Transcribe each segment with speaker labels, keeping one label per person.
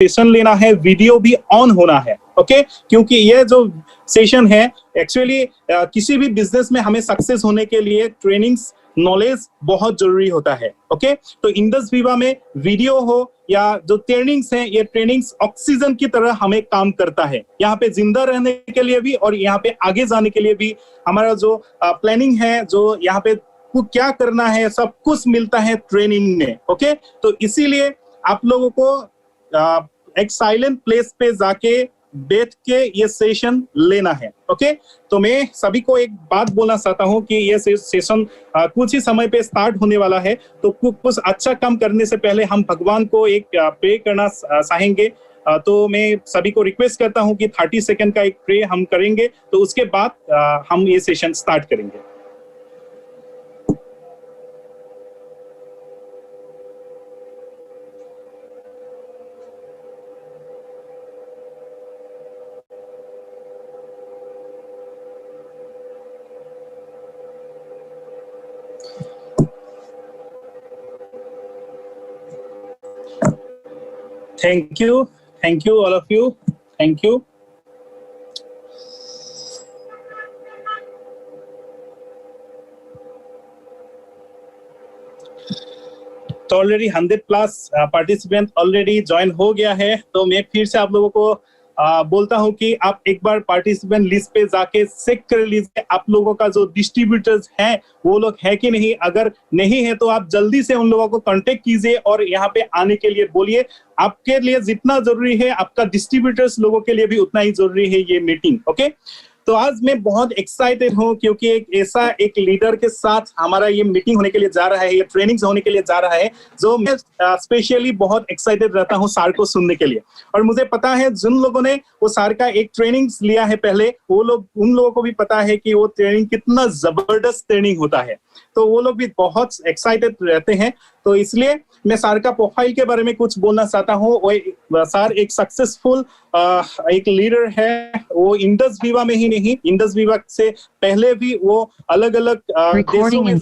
Speaker 1: Session लेना है, video भी ऑन होना है, ओके। क्योंकि ये जो सेशन है एक्चुअली किसी भी बिजनेस में हमें सक्सेस होने के लिए ट्रेनिंग्स, नॉलेज बहुत जरूरी होता है, ओके। तो इंडस विवा में वीडियो हो या जो ट्रेनिंग्स हैं, ये ट्रेनिंग्स ऑक्सीजन की तरह हमें काम करता है, यहाँ पे जिंदा रहने के लिए भी और यहाँ पे आगे जाने के लिए भी। हमारा जो प्लानिंग है, जो यहाँ पे क्या करना है, सब कुछ मिलता है ट्रेनिंग में, ओके। तो इसीलिए आप लोगों को एक साइलेंट प्लेस पे जाके बैठ के ये सेशन लेना है, ओके। तो मैं सभी को एक बात बोलना चाहता हूँ कि ये सेशन कुछ ही समय पे स्टार्ट होने वाला है। तो कुछ अच्छा काम करने से पहले हम भगवान को एक प्रे करना चाहेंगे। तो मैं सभी को रिक्वेस्ट करता हूँ कि 30 सेकंड का एक प्रे हम करेंगे, तो उसके बाद हम ये सेशन स्टार्ट करेंगे। Thank you all of you, thank you। तो ऑलरेडी 100+ पार्टिसिपेंट ऑलरेडी ज्वाइन हो गया है। तो मैं फिर से आप लोगों को बोलता हूं कि आप एक बार पार्टिसिपेंट लिस्ट पे जाके चेक कर लीजिए आप लोगों का जो डिस्ट्रीब्यूटर्स हैं वो लोग है कि नहीं। अगर नहीं है तो आप जल्दी से उन लोगों को कांटेक्ट कीजिए और यहाँ पे आने के लिए बोलिए। आपके लिए जितना जरूरी है आपका डिस्ट्रीब्यूटर्स लोगों के लिए भी उतना ही जरूरी है ये मीटिंग, ओके। तो आज मैं बहुत एक्साइटेड हूँ क्योंकि एक लीडर के साथ हमारा ये मीटिंग होने के लिए जा रहा है, ये ट्रेनिंग्स होने के लिए जा रहा है, जो मैं स्पेशली बहुत एक्साइटेड रहता हूँ सर को सुनने के लिए। और मुझे पता है जिन लोगों ने वो सर का एक ट्रेनिंग्स लिया है पहले, वो लोग, उन लोगों को भी पता है कि वो ट्रेनिंग कितना जबरदस्त ट्रेनिंग होता है। तो वो लोग भी बहुत एक्साइटेड रहते हैं। तो इसलिए मैं सर का प्रोफाइल के बारे में कुछ बोलना चाहता हूँ। सर एक सक्सेसफुल एक लीडर है। वो इंडस विवा में ही नहीं, इंडस विवा से पहले भी वो अलग अलग देशों में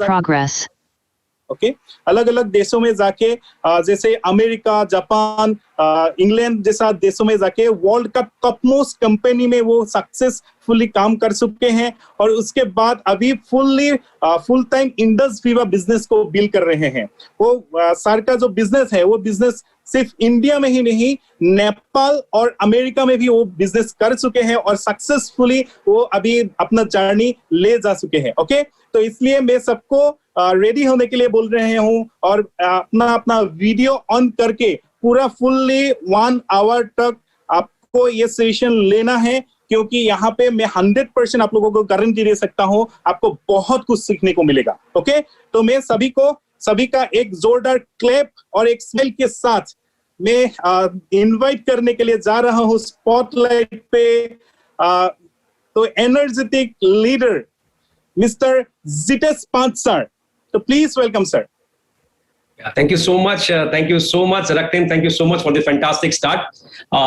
Speaker 1: अलग अलग देशों में जाके जैसे अमेरिका, जापान, इंग्लैंड जैसा देशों में जाके वर्ल्ड का टॉप मोस्ट कंपनी में वो सक्सेसफुली काम कर चुके हैं। और उसके बाद अभी फुल टाइम इंडस विवा बिजनेस को बिल्ड कर रहे हैं। वो सर का जो बिजनेस है वो बिजनेस सिर्फ इंडिया में ही नहीं, नेपाल और अमेरिका में भी वो बिजनेस कर चुके हैं और सक्सेसफुली वो अभी अपना जर्नी ले जा चुके हैं, ओके। तो इसलिए मैं सबको रेडी होने के लिए बोल रहे हूँ और अपना वीडियो ऑन करके पूरा फुल्ली 1 आवर तक आपको ये सेशन लेना है, क्योंकि यहाँ पे मैं 100% आप लोगों को गारंटी दे सकता हूँ आपको बहुत कुछ सीखने को मिलेगा, ओके। तो मैं सभी का एक जोरदार क्लैप और एक स्माइल के साथ मैं इनवाइट करने के लिए जा रहा हूँ स्पॉटलाइट पे। तो एनर्जेटिक लीडर मिस्टर जितेश पांच सर, तो please welcome sir.
Speaker 2: Thank you so much, Raktim, thank you so much for the fantastic start।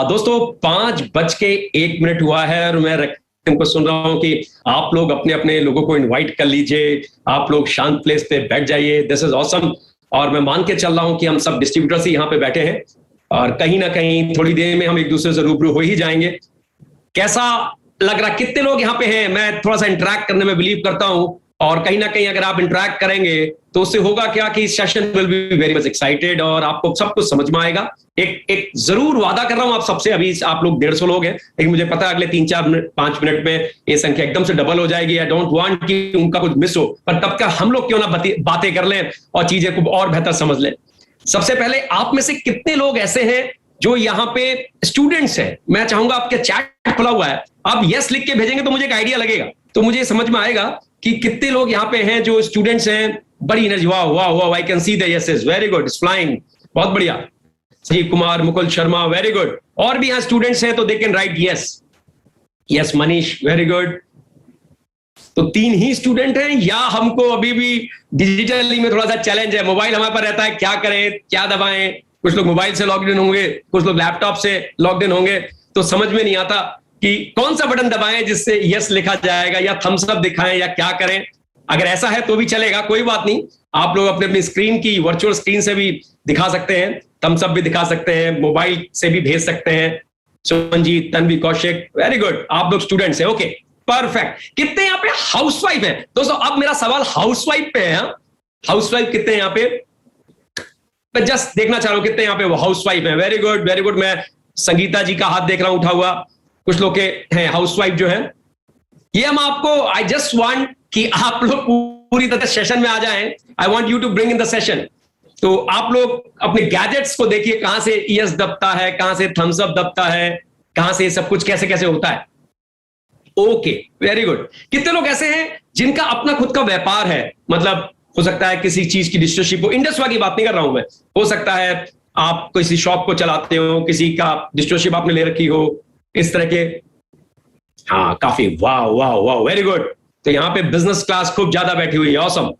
Speaker 2: दोस्तों 5:01 हुआ है और मैं रक्तिम को सुन रहा हूँ कि आप लोग अपने अपने लोगों को इनवाइट कर लीजिए, आप लोग शांत प्लेस पे बैठ जाइए। This is awesome. और मैं मान के चल रहा हूँ कि हम सब डिस्ट्रीब्यूटर्स ही यहाँ पे बैठे हैं और कहीं ना कहीं थोड़ी देर में हम एक दूसरे से रूबरू हो ही जाएंगे। कैसा लग रहा, कितने लोग यहाँ पे हैं? मैं थोड़ा सा इंटरेक्ट करने में बिलीव करता हूँ और कहीं ना कहीं अगर आप इंटरेक्ट करेंगे तो उससे होगा क्या कि session will be very much excited और आपको सब कुछ समझ में आएगा। एक जरूर वादा कर रहा हूं आप सबसे, अभी आप लोग 150 लोग हैं, लेकिन मुझे पता है अगले 3-4-5 मिनट में ये संख्या एकदम से डबल हो जाएगी। आई डोंट वांट कि उनका कुछ मिस हो, पर तब का हम लोग क्यों ना बातें कर लें और चीजें को और बेहतर समझ लें। सबसे पहले आप में से कितने लोग ऐसे हैं जो यहाँ पे स्टूडेंट्स हैं? मैं चाहूंगा आपके चैट खुला हुआ है, आप यस लिख के भेजेंगे तो मुझे एक आइडिया लगेगा, तो मुझे समझ में आएगा कि कितने लोग यहाँ पे हैं जो स्टूडेंट्स हैं। बड़ी एनर्जी, वाह वाह वाह, I can see the yeses, very good, it's flying, बहुत बढ़िया। Sanjeev Kumar, Mukul Sharma, very good. और भी यहाँ स्टूडेंट्स हैं तो they can write yes. Yes Manish, very good. तो 3 ही स्टूडेंट हैं या हमको अभी भी डिजिटली में थोड़ा सा चैलेंज है? मोबाइल हमारे पर रहता है, क्या करें, क्या दबाएं? कुछ लोग मोबाइल से लॉग इन होंगे, कुछ लोग लैपटॉप से लॉग इन होंगे, तो समझ में नहीं आता कि कौन सा बटन दबाएं जिससे यस लिखा जाएगा या थम्स अप दिखाएं या क्या करें। अगर ऐसा है तो भी चलेगा, कोई बात नहीं, आप लोग अपने अपनी स्क्रीन की वर्चुअल स्क्रीन से भी दिखा सकते हैं। थम्स अप भी दिखा सकते हैं, मोबाइल से भी भेज सकते हैं। सुमनजीत, तन्वी, कौशिक, वेरी गुड, आप लोग स्टूडेंट्स हैं, ओके परफेक्ट। कितने यहाँ पे हाउसवाइफ हैं दोस्तों? अब मेरा सवाल हाउसवाइफ पे है। हाउसवाइफ कितने यहाँ पे? मैं जस्ट देखना चाह रहा हूं कितने यहाँ पे वो हाउसवाइफ हैं। Very good very good. मैं संगीता जी का हाथ देख रहा हूं उठा हुआ, कुछ लोग के हैं हाउसवाइफ जो है। ये हम आपको, आई जस्ट वांट कि आप लोग पूरी तरह सेशन में आ जाएं। I want you to bring in the session. तो आप लोग अपने गैजेट्स को देखिए, कहां से ईएस दबता है, कहां से थम्स अप दबता है, कहां से सब कुछ कैसे कैसे होता है। Okay very good. कितने लोग ऐसे हैं जिनका अपना खुद का व्यापार है? मतलब हो सकता है किसी चीज की डिस्ट्रीब्यूटरशिप हो, इंडस्ट्री की बात नहीं कर रहा हूं मैं, हो सकता है आप किसी शॉप को चलाते हो, किसी का डिस्ट्रीब्यूटरशिप आपने ले रखी हो, इस तरह के। हाँ काफी, वाह वाह वाह, वेरी गुड। तो यहां पे बिजनेस क्लास खूब ज्यादा बैठी हुई है, ऑसम।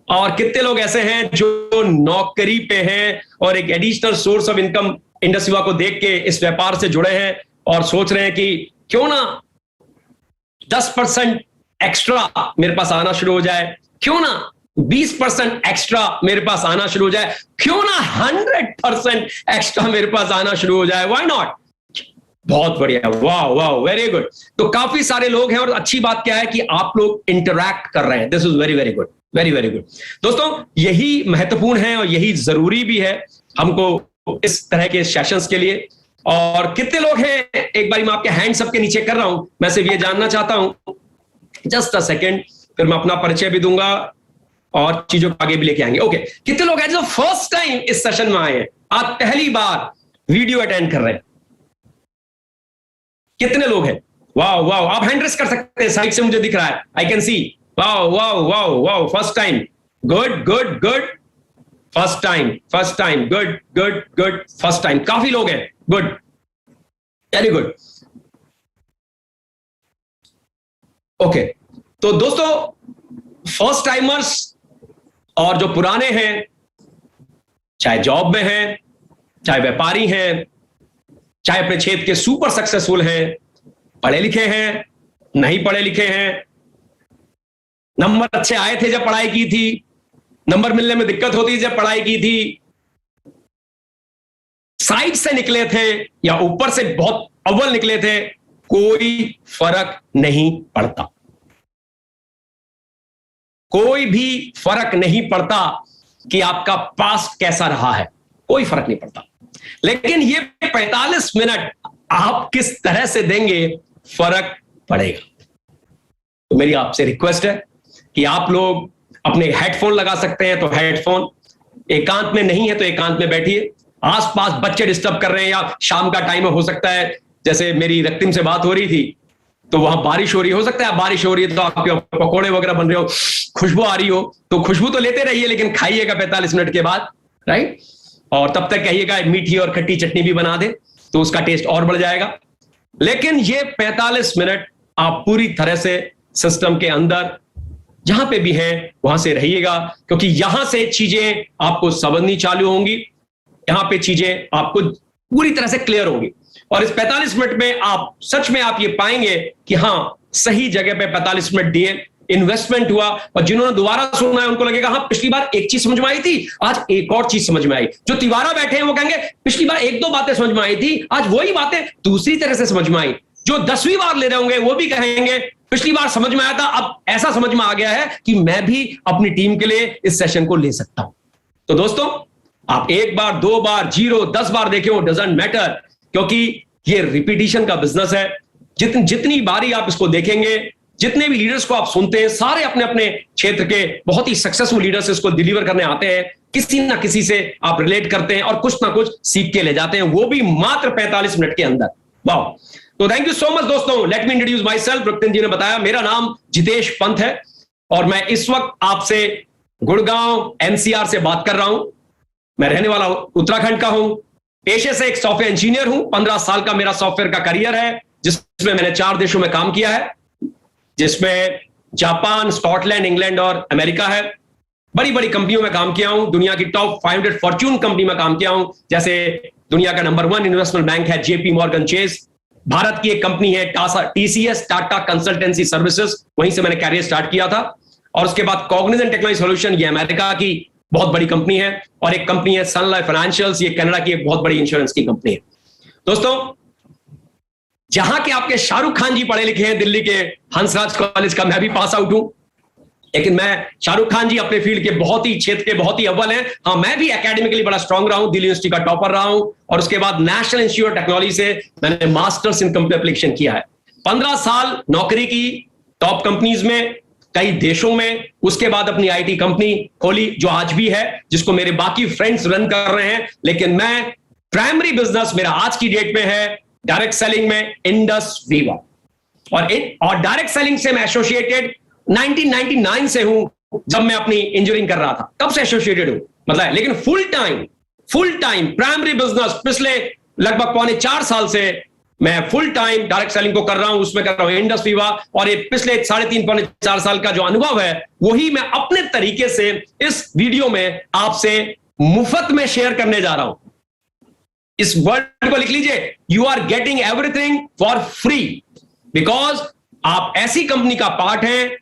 Speaker 2: और कितने लोग ऐसे हैं जो नौकरी पे हैं और एक additional source of income industry को देख के इस व्यापार से जुड़े हैं और सोच रहे हैं कि क्यों ना 10% एक्स्ट्रा मेरे पास आना शुरू हो जाए, क्यों ना 20% एक्स्ट्रा मेरे पास आना शुरू हो जाए, क्यों ना 100% एक्स्ट्रा मेरे पास आना शुरू हो जाए, व्हाई नॉट। बहुत बढ़िया, वाह वाह, वेरी गुड। तो काफी सारे लोग हैं और अच्छी बात क्या है कि आप लोग इंटरैक्ट कर रहे हैं। This is very very good, very very good. दोस्तों यही महत्वपूर्ण है और यही जरूरी भी है हमको इस तरह के सेशंस के लिए। और कितने लोग हैं, एक बार मैं आपके हैंड सबके नीचे कर रहा हूं, मैं सिर्फ ये जानना चाहता हूं, जस्ट अ सेकेंड, फिर मैं अपना परिचय भी दूंगा और चीजों को आगे भी लेके आएंगे। ओके, कितने लोग हैं जो फर्स्ट टाइम इस सेशन में आए हैं, आज पहली बार वीडियो अटेंड कर रहे हैं? कितने लोग हैं? वाह वाह, आप हैंड रेस कर सकते हैं, साइड से मुझे दिख रहा है, आई कैन सी। वाह वाह वाह वाह, first time, good good good, first time, good good good, first time, काफी लोग हैं, गुड, वेरी गुड। ओके, तो दोस्तों फर्स्ट टाइमर्स और जो पुराने हैं, चाहे जॉब में हैं, चाहे व्यापारी हैं, चाहे अपने क्षेत्र के सुपर सक्सेसफुल हैं, पढ़े लिखे हैं, नहीं पढ़े लिखे हैं, नंबर अच्छे आए थे जब पढ़ाई की थी, नंबर मिलने में दिक्कत होती जब पढ़ाई की थी, साइड से निकले थे या ऊपर से बहुत अव्वल निकले थे, कोई फर्क नहीं पड़ता। कोई भी फर्क नहीं पड़ता कि आपका पास्ट कैसा रहा है, कोई फर्क नहीं पड़ता। लेकिन ये 45 मिनट आप किस तरह से देंगे, फर्क पड़ेगा। तो मेरी आपसे रिक्वेस्ट है कि आप लोग अपने हेडफोन लगा सकते हैं तो हेडफोन, एकांत में नहीं है तो एकांत में बैठिए। आसपास बच्चे डिस्टर्ब कर रहे हैं या शाम का टाइम हो सकता है, जैसे मेरी रক্তিम से बात हो रही थी तो वहां बारिश हो रही हो सकता है, बारिश हो रही है तो आपके पकौड़े वगैरह बन रहे हो, खुशबू आ रही हो, तो खुशबू तो लेते रहिए लेकिन खाइएगा 45 मिनट के बाद, राइट। और तब तक कहिएगा मीठी और खट्टी चटनी भी बना दे तो उसका टेस्ट और बढ़ जाएगा। लेकिन ये 45 मिनट आप पूरी तरह से सिस्टम के अंदर जहां पे भी हैं वहां से रहिएगा, क्योंकि यहां से चीजें आपको समझनी चालू होंगी, यहां पे चीजें आपको पूरी तरह से क्लियर होंगी। और इस 45 मिनट में आप सच में आप ये पाएंगे कि हाँ सही जगह पे 45 मिनट दिए, इन्वेस्टमेंट हुआ। और जिन्होंने दोबारा सुना है उनको लगेगा हाँ पिछली बार एक चीज समझ में आई थी, आज एक और चीज समझ में आई। जो तिवारा बैठे हैं वो कहेंगे पिछली बार एक दो बातें समझ में आई थी, आज वही बातें दूसरी तरह से समझ में आई। जो 10वीं बार ले रहे होंगे वो भी कहेंगे पिछली बार समझ में आया था, अब ऐसा समझ में आ गया है कि मैं भी अपनी टीम के लिए इस सेशन को ले सकता हूं। तो दोस्तों आप एक बार, दो बार, 0, 10 बार देखें, वो डजंट मैटर, क्योंकि ये रिपीटिशन का बिजनेस है। जितनी बारी आप इसको देखेंगे, जितने भी लीडर्स को आप सुनते हैं, सारे अपने अपने क्षेत्र के बहुत ही सक्सेसफुल लीडर्स इसको डिलीवर करने आते हैं, किसी ना किसी से आप रिलेट करते हैं और कुछ ना कुछ सीख के ले जाते हैं, वो भी मात्र 45 मिनट के अंदर। वाह, तो थैंक यू सो मच दोस्तों। Let me introduce myself. Raktim ji ने बताया, मेरा नाम जितेश पंत है और मैं इस वक्त आपसे गुड़गांव एनसीआर से बात कर रहा हूं। मैं रहने वाला उत्तराखंड का हूं, पेशे से एक सॉफ्टवेयर इंजीनियर हूं। 15 साल का मेरा सॉफ्टवेयर का करियर है, जिसमें मैंने 4 देशों में काम किया है, जिसमें जापान, स्कॉटलैंड, इंग्लैंड और अमेरिका है। बड़ी बड़ी कंपनियों में काम किया हूं, दुनिया की टॉप 500 फॉर्च्यून कंपनी में काम किया हूं, जैसे दुनिया का नंबर 1 इन्वेस्टमेंट बैंक है जेपी मॉर्गन चेस। भारत की एक कंपनी है टीसीएस, टाटा कंसल्टेंसी सर्विसेज, वहीं से मैंने कैरियर स्टार्ट किया था। और उसके बाद कॉग्निजेंट टेक्नोलॉजी सॉल्यूशन, ये अमेरिका की बहुत बड़ी कंपनी है, और एक कंपनी है सन लाइफ फाइनेंशियल्स, ये कनाडा की एक बहुत बड़ी इंश्योरेंस की कंपनी है। दोस्तों, जहां के आपके शाहरुख खान जी पढ़े लिखे हैं, दिल्ली के हंसराज कॉलेज का मैं भी पास आउट हूं, लेकिन मैं शाहरुख खान जी अपने फील्ड के बहुत ही क्षेत्र के बहुत ही अव्वल हैं। हाँ, मैं भी एकेडमिकली बड़ा स्ट्रांग रहा हूं, दिल्ली यूनिवर्सिटी का टॉपर रहा हूं, और उसके बाद नेशनल इंस्टीट्यूट ऑफ टेक्नोलॉजी से मैंने मास्टर्स इन कंप्यूटर एप्लीकेशन किया है। 15 साल नौकरी की टॉप कंपनीज में, कई देशों में, उसके बाद अपनी आईटी कंपनी खोली जो आज भी है, जिसको मेरे बाकी फ्रेंड्स रन कर रहे हैं। लेकिन मैं प्राइमरी बिजनेस मेरा आज की डेट में है डायरेक्ट सेलिंग में इंडस वीवा, और डायरेक्ट सेलिंग से मैं एसोसिएटेड 1999 से हूं, जब मैं अपनी इंजीनियरिंग कर रहा था तब से एसोसिएटेड हूं, मतलब। लेकिन फुल टाइम प्राइमरी बिजनेस पिछले लगभग 3.25 साल से मैं फुल टाइम डायरेक्ट सेलिंग को कर रहा हूं, उसमें कर रहा हूं इंडस वीवा। और ये पिछले 3.5-4 साल का जो अनुभव है, वही मैं अपने तरीके से इस वीडियो में आपसे मुफ्त में शेयर करने जा रहा हूं। इस वर्ड को लिख लीजिए, you are getting everything for free, because आप ऐसी कंपनी का पार्ट हैं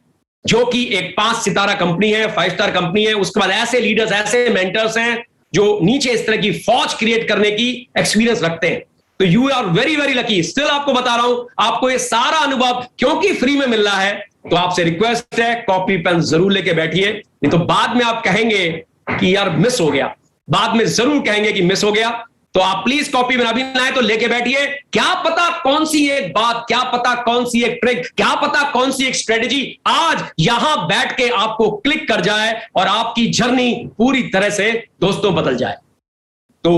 Speaker 2: जो कि एक 5 सितारा कंपनी है, 5 स्टार कंपनी है। उसके बाद ऐसे लीडर्स, ऐसे मेंटर्स हैं जो नीचे इस तरह की फौज क्रिएट करने की एक्सपीरियंस रखते हैं। तो you are very very lucky. Still आपको बता रहा हूं, आपको ये सारा अनुभव क्योंकि फ्री में मिल रहा है, तो आपसे रिक्वेस्ट है कॉपी पेन जरूर लेके बैठिए, नहीं तो बाद में आप कहेंगे कि यार मिस हो गया, बाद में जरूर कहेंगे कि मिस हो गया। तो आप प्लीज कॉपी में अभी लाए तो लेके बैठिए। क्या पता कौन सी एक बात, क्या पता कौन सी एक ट्रिक, क्या पता कौन सी एक स्ट्रेटेजी आज यहां बैठ के आपको क्लिक कर जाए और आपकी जर्नी पूरी तरह से दोस्तों बदल जाए। तो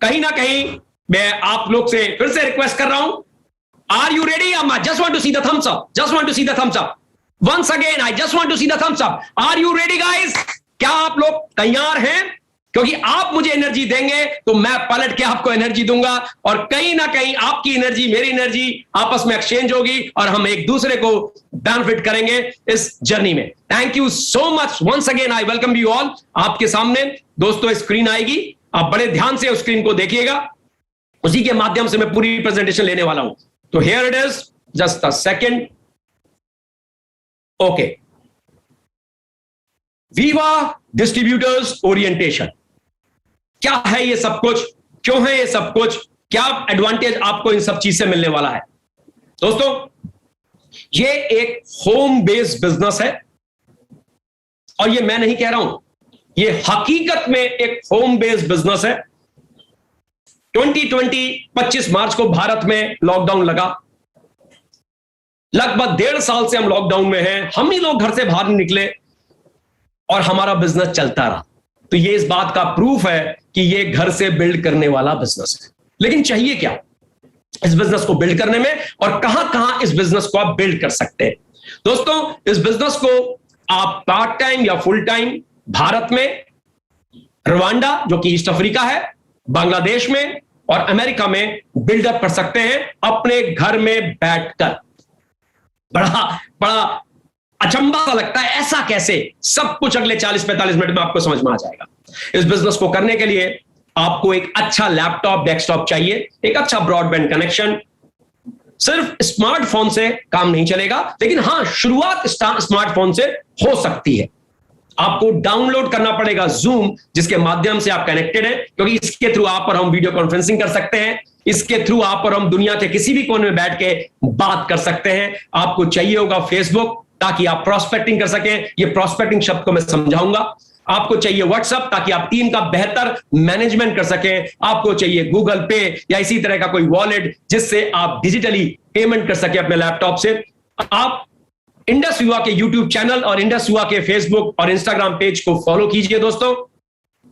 Speaker 2: कहीं ना कहीं मैं आप लोग से फिर से रिक्वेस्ट कर रहा हूं, are you ready? Just want to see the thumbs up, just want to see the thumbs up once again, I just want to see the thumbs up. Are you ready guys? क्या आप लोग तैयार हैं? क्योंकि आप मुझे energy देंगे तो मैं पलट के आपको एनर्जी दूंगा, और कहीं ना कहीं आपकी एनर्जी मेरी एनर्जी आपस में एक्सचेंज होगी और हम एक दूसरे को बेनिफिट करेंगे इस जर्नी में। Thank you so much once again, I welcome you all. आपके सामने दोस्तों स्क्रीन आएगी, आप बड़े ध्यान से उस स्क्रीन को देखिएगा, उसी के माध्यम से मैं पूरी प्रेजेंटेशन लेने वाला हूं। तो here it is, just a second. Okay, Viva distributors orientation क्या है? ये सब कुछ क्यों है? ये सब कुछ क्या एडवांटेज आपको इन सब चीज से मिलने वाला है? दोस्तों, ये एक होम बेस्ड बिजनेस है, और ये मैं नहीं कह रहा हूं, ये हकीकत में एक होम बेस्ड बिजनेस है। 2020 25 मार्च को भारत में लॉकडाउन लगा, लगभग 1.5 साल से हम लॉकडाउन में हैं, हम ही लोग घर से बाहर नहीं निकले और हमारा बिजनेस चलता रहा। तो ये इस बात का प्रूफ है कि ये घर से बिल्ड करने वाला बिजनेस है। लेकिन चाहिए क्या इस बिजनेस को बिल्ड करने में, और कहां कहां इस बिजनेस को आप बिल्ड कर सकते हैं? दोस्तों, इस बिजनेस को आप पार्ट टाइम या फुल टाइम भारत में, रवांडा जो कि ईस्ट अफ्रीका है, बांग्लादेश में और अमेरिका में बिल्डअप कर सकते हैं अपने घर में बैठकर। बड़ा अचंबा सा लगता है, ऐसा कैसे? सब कुछ अगले 40-45 मिनट में आपको समझ में आ जाएगा। इस बिजनेस को करने के लिए आपको एक अच्छा लैपटॉप, डेस्कटॉप चाहिए, एक अच्छा ब्रॉडबैंड कनेक्शन। सिर्फ स्मार्टफोन से काम नहीं चलेगा, लेकिन हां, शुरुआत स्मार्टफोन से हो सकती है। आपको डाउनलोड करना पड़ेगा जूम, जिसके माध्यम से आप कनेक्टेड हैं, क्योंकि इसके थ्रू आप और हम वीडियो कॉन्फ्रेंसिंग कर सकते हैं, इसके थ्रू आप और हम दुनिया के किसी भी कोने में बैठ के बात कर सकते हैं। आपको चाहिए होगा फेसबुक, ताकि आप प्रोस्पेक्टिंग कर सकें, ये प्रोस्पेक्टिंग शब्द को मैं समझाऊंगा। आपको चाहिए व्हाट्सएप, ताकि आप टीम का बेहतर मैनेजमेंट कर सकें। आपको चाहिए गूगल पे या इसी तरह का कोई वॉलेट, जिससे आप डिजिटली पेमेंट कर सके अपने लैपटॉप से। आप इंडस वीवा के यूट्यूब चैनल और इंडस वीवा के फेसबुक और इंस्टाग्राम पेज को फॉलो कीजिए। दोस्तों,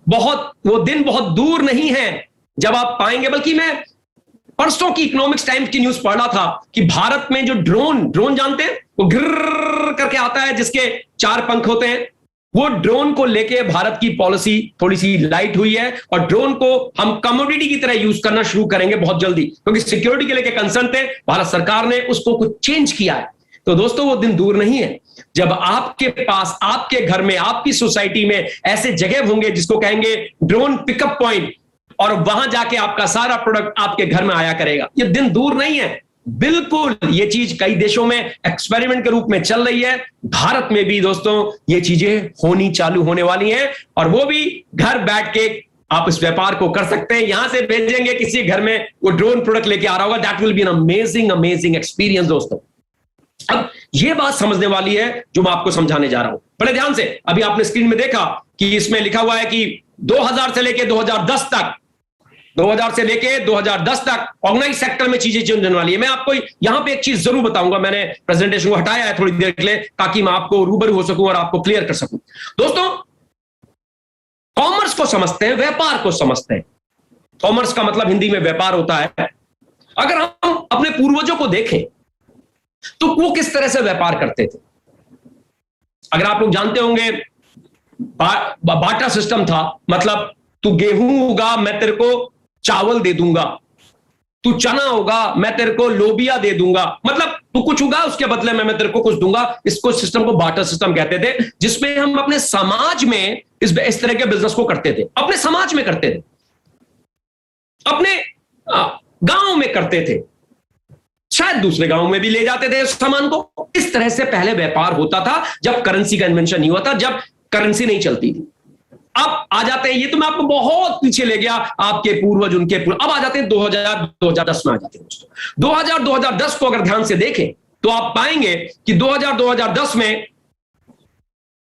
Speaker 2: वो दिन बहुत दूर नहीं है जब आप पाएंगे, बल्कि मैं परसों की इकोनॉमिक्स टाइम्स की न्यूज पढ़ रहा था कि भारत में जो ड्रोन जानते हैं, वो गिर्र करके आता है, जिसके 4 पंख होते हैं, वो ड्रोन को लेके भारत की पॉलिसी थोड़ी सी लाइट हुई है, और ड्रोन को हम कमोडिटी की तरह यूज करना शुरू करेंगे बहुत जल्दी, क्योंकि सिक्योरिटी के लेके कंसर्न थे। भारत सरकार ने उसको कुछ चेंज किया है। तो दोस्तों, वो दिन दूर नहीं है जब आपके पास, आपके घर में, आपकी सोसाइटी में ऐसे जगह होंगे जिसको कहेंगे ड्रोन पिकअप पॉइंट, और वहां जाके आपका सारा प्रोडक्ट आपके घर में आया करेगा। ये दिन दूर नहीं है। बिल्कुल ये चीज कई देशों में एक्सपेरिमेंट के रूप में चल रही है। भारत में भी दोस्तों ये चीजें होनी चालू होने वाली हैं, और वो भी घर बैठ के आप इस व्यापार को कर सकते हैं। यहां से भेजेंगे किसी घर में वो ड्रोन प्रोडक्ट लेके आ रहा होगा, that will be an amazing experience दोस्तों। अब ये बात समझने वाली है जो मैं आपको समझाने जा रहा हूं, बड़े ध्यान से। अभी आपने स्क्रीन में देखा कि इसमें लिखा हुआ है कि 2000 से लेके 2010 तक, 2000 से लेके 2010 तक ऑर्गेनाइज सेक्टर में चीजें चेंज होने वाली है। मैं आपको यहां पे एक चीज जरूर बताऊंगा, मैंने प्रेजेंटेशन को हटाया है थोड़ी देर के लिए ताकि मैं आपको रूबरू हो सकूं और आपको क्लियर कर सकूं। दोस्तों, कॉमर्स को समझते हैं, व्यापार को समझते हैं। कॉमर्स का मतलब हिंदी में व्यापार होता है। अगर हम अपने पूर्वजों को देखें तो वो किस तरह से व्यापार करते थे। अगर आप लोग जानते होंगे, बाटा सिस्टम था, मतलब तू गेहूं होगा मैं तेरे को चावल दे दूंगा, तू चना होगा मैं तेरे को लोबिया दे दूंगा, मतलब तू कुछ होगा उसके बदले में मैं तेरे को कुछ दूंगा। इसको सिस्टम को बाटा सिस्टम कहते थे, जिसमें हम अपने समाज में इस तरह के बिजनेस को करते थे, अपने समाज में करते थे, अपने गांव में करते थे, शायद दूसरे गांव में भी ले जाते थे सामान को। इस तरह से पहले व्यापार होता था, जब करेंसी का इन्वेंशन नहीं हुआ था, जब करेंसी नहीं चलती थी। अब आ जाते हैं, ये तो मैं आपको बहुत पीछे ले गया, आपके पूर्वज उनके पूर्वज। अब आ जाते हैं 2010 में आ जाते हैं दोस्तों। 2010 को अगर ध्यान से देखें तो आप पाएंगे कि 2010 में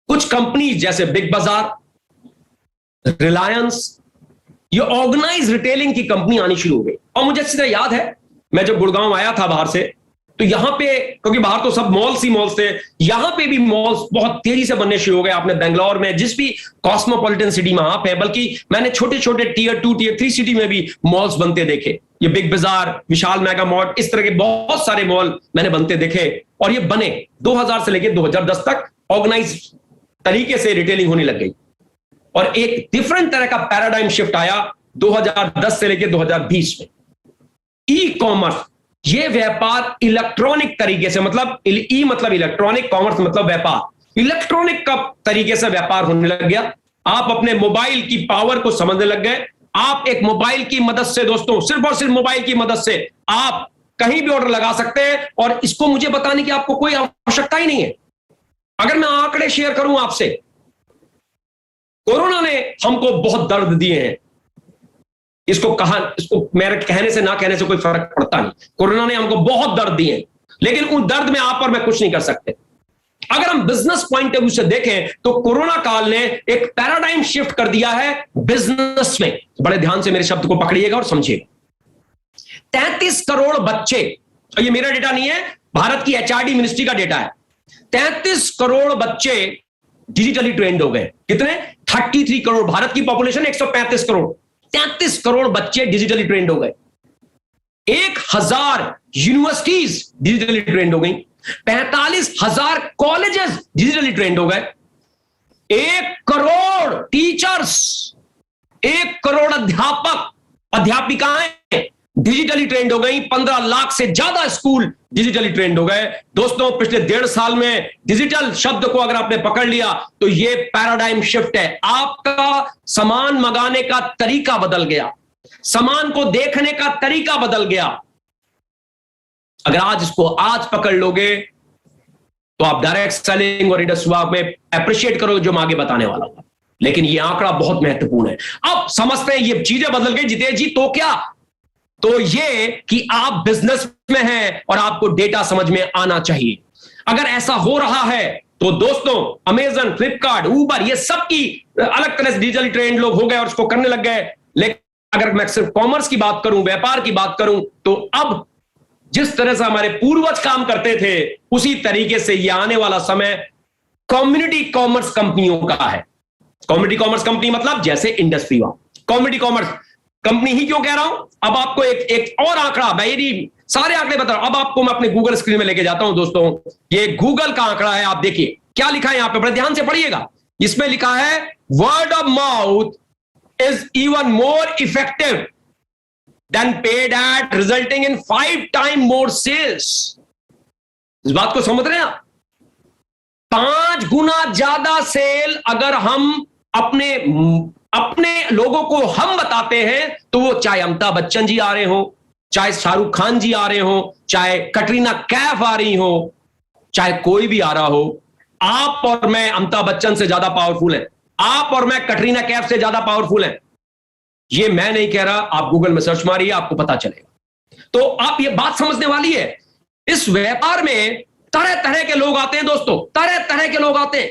Speaker 2: कुछ कंपनी जैसे बिग बाजार, रिलायंस, ये ऑर्गेनाइज रिटेलिंग की कंपनी आनी शुरू हो गई। और मुझे अच्छी तरह याद है, मैं जब गुड़गांव आया था बाहर से, तो यहां पे, क्योंकि बाहर तो सब मॉल्स ही मॉल्स थे, यहां पे भी मॉल्स बहुत तेजी से बनने शुरू हो गए। आपने बेंगलोर में, जिस भी कॉस्मोपॉलिटन सिटी में आप है, बल्कि मैंने छोटे छोटे टियर 2 टियर 3 सिटी में भी मॉल्स बनते देखे। ये बिग बाजार, विशाल मेगा मॉर्ट, इस तरह के बहुत सारे मॉल मैंने बनते देखे। और ये बने 2000 से लेकर 2010 तक ऑर्गेनाइज तरीके से रिटेलिंग होने लग गई। और एक डिफरेंट तरह का पैराडाइम शिफ्ट आया 2010 से लेकर 2020 में। ई कॉमर्स, ये व्यापार इलेक्ट्रॉनिक तरीके से, मतलब ई मतलब इलेक्ट्रॉनिक, कॉमर्स मतलब व्यापार, इलेक्ट्रॉनिक का तरीके से व्यापार होने लग गया। आप अपने मोबाइल की पावर को समझने लग गए। आप एक मोबाइल की मदद से दोस्तों, सिर्फ और सिर्फ मोबाइल की मदद से आप कहीं भी ऑर्डर लगा सकते हैं, और इसको मुझे बताने की आपको कोई आवश्यकता ही नहीं है। अगर मैं आंकड़े शेयर करूं आपसे, कोरोना ने हमको बहुत दर्द दिए हैं। इसको मेरे कहने से ना कहने से कोई फर्क पड़ता नहीं। कोरोना ने हमको बहुत दर्द दिए, लेकिन उन दर्द में आप और मैं कुछ नहीं कर सकते। अगर हम बिजनेस पॉइंट ऑफ व्यू से देखें तो कोरोना काल ने एक पैराडाइम शिफ्ट कर दिया है बिजनेस में। बड़े ध्यान से मेरे शब्द को पकड़िएगा और समझिएगा। 33 करोड़ बच्चे, और ये मेरा डेटा नहीं है, भारत की एचआरडी मिनिस्ट्री का डेटा है, 33 करोड़ बच्चे डिजिटली ट्रेंड हो गए। कितने? 33 करोड़। भारत की पॉपुलेशन 135 करोड़, 33 करोड़ बच्चे डिजिटली ट्रेंड हो गए। 1000 यूनिवर्सिटीज डिजिटली ट्रेंड हो गई, 45,000 कॉलेजेस डिजिटली ट्रेंड हो गए, 1 करोड़ टीचर्स, 1 करोड़ अध्यापक अध्यापिकाएं डिजिटली ट्रेंड हो गई, 15 लाख से ज्यादा स्कूल डिजिटली ट्रेंड हो गए। दोस्तों, पिछले 1.5 साल में डिजिटल शब्द को अगर आपने पकड़ लिया तो ये पैराडाइम शिफ्ट है। आपका सामान मंगाने का तरीका बदल गया, सामान को देखने का तरीका बदल गया। अगर आज इसको आज पकड़ लोगे तो आप डायरेक्ट सेलिंग और इंडस्ट्री में अप्रिशिएट करोगे जो मैं आगे बताने वाला हूं। लेकिन ये आंकड़ा बहुत महत्वपूर्ण है। अब समझते हैं ये चीजें बदल गई। जितेश जी, तो क्या? तो ये कि आप बिजनेस में हैं और आपको डेटा समझ में आना चाहिए। अगर ऐसा हो रहा है तो दोस्तों, अमेजन, फ्लिपकार्ट, उबर, ये सब की अलग तरह से डिजिटल ट्रेंड लोग हो गए और उसको करने लग गए। लेकिन अगर मैं सिर्फ कॉमर्स की बात करूं, व्यापार की बात करूं, तो अब जिस तरह से हमारे पूर्वज काम करते थे उसी तरीके से ये आने वाला समय कम्युनिटी कॉमर्स कंपनियों का है। कम्युनिटी कॉमर्स कंपनी मतलब जैसे इंडस्ट्री वा। कम्युनिटी कॉमर्स कंपनी ही क्यों कह रहा हूं? अब आपको एक और आंकड़ा, मैं सारे आंकड़े बता रहा हूं। अब आपको मैं अपने गूगल स्क्रीन में लेके जाता हूं दोस्तों। ये गूगल का आंकड़ा है, आप देखिए क्या लिखा है यहां पे, बड़े ध्यान से पढ़िएगा। इसमें लिखा है word of mouth is even more effective than paid ad, resulting in 5 time more sales. इस बात को समझ रहे हैं आप? 5 गुना ज्यादा सेल अगर हम अपने लोगों को हम बताते हैं, तो वो चाहे अमिताभ बच्चन जी आ रहे हो, चाहे शाहरुख खान जी आ रहे हो, चाहे कटरीना कैफ आ रही हो, चाहे कोई भी आ रहा हो, आप और मैं अमिताभ बच्चन से ज्यादा पावरफुल हैं, आप और मैं कटरीना कैफ से ज्यादा पावरफुल हैं। ये मैं नहीं कह रहा, आप गूगल में सर्च मारिए, आपको पता चलेगा। तो आप ये बात समझने वाली है, इस व्यापार में तरह तरह के लोग आते हैं दोस्तों, तरह तरह के लोग आते हैं।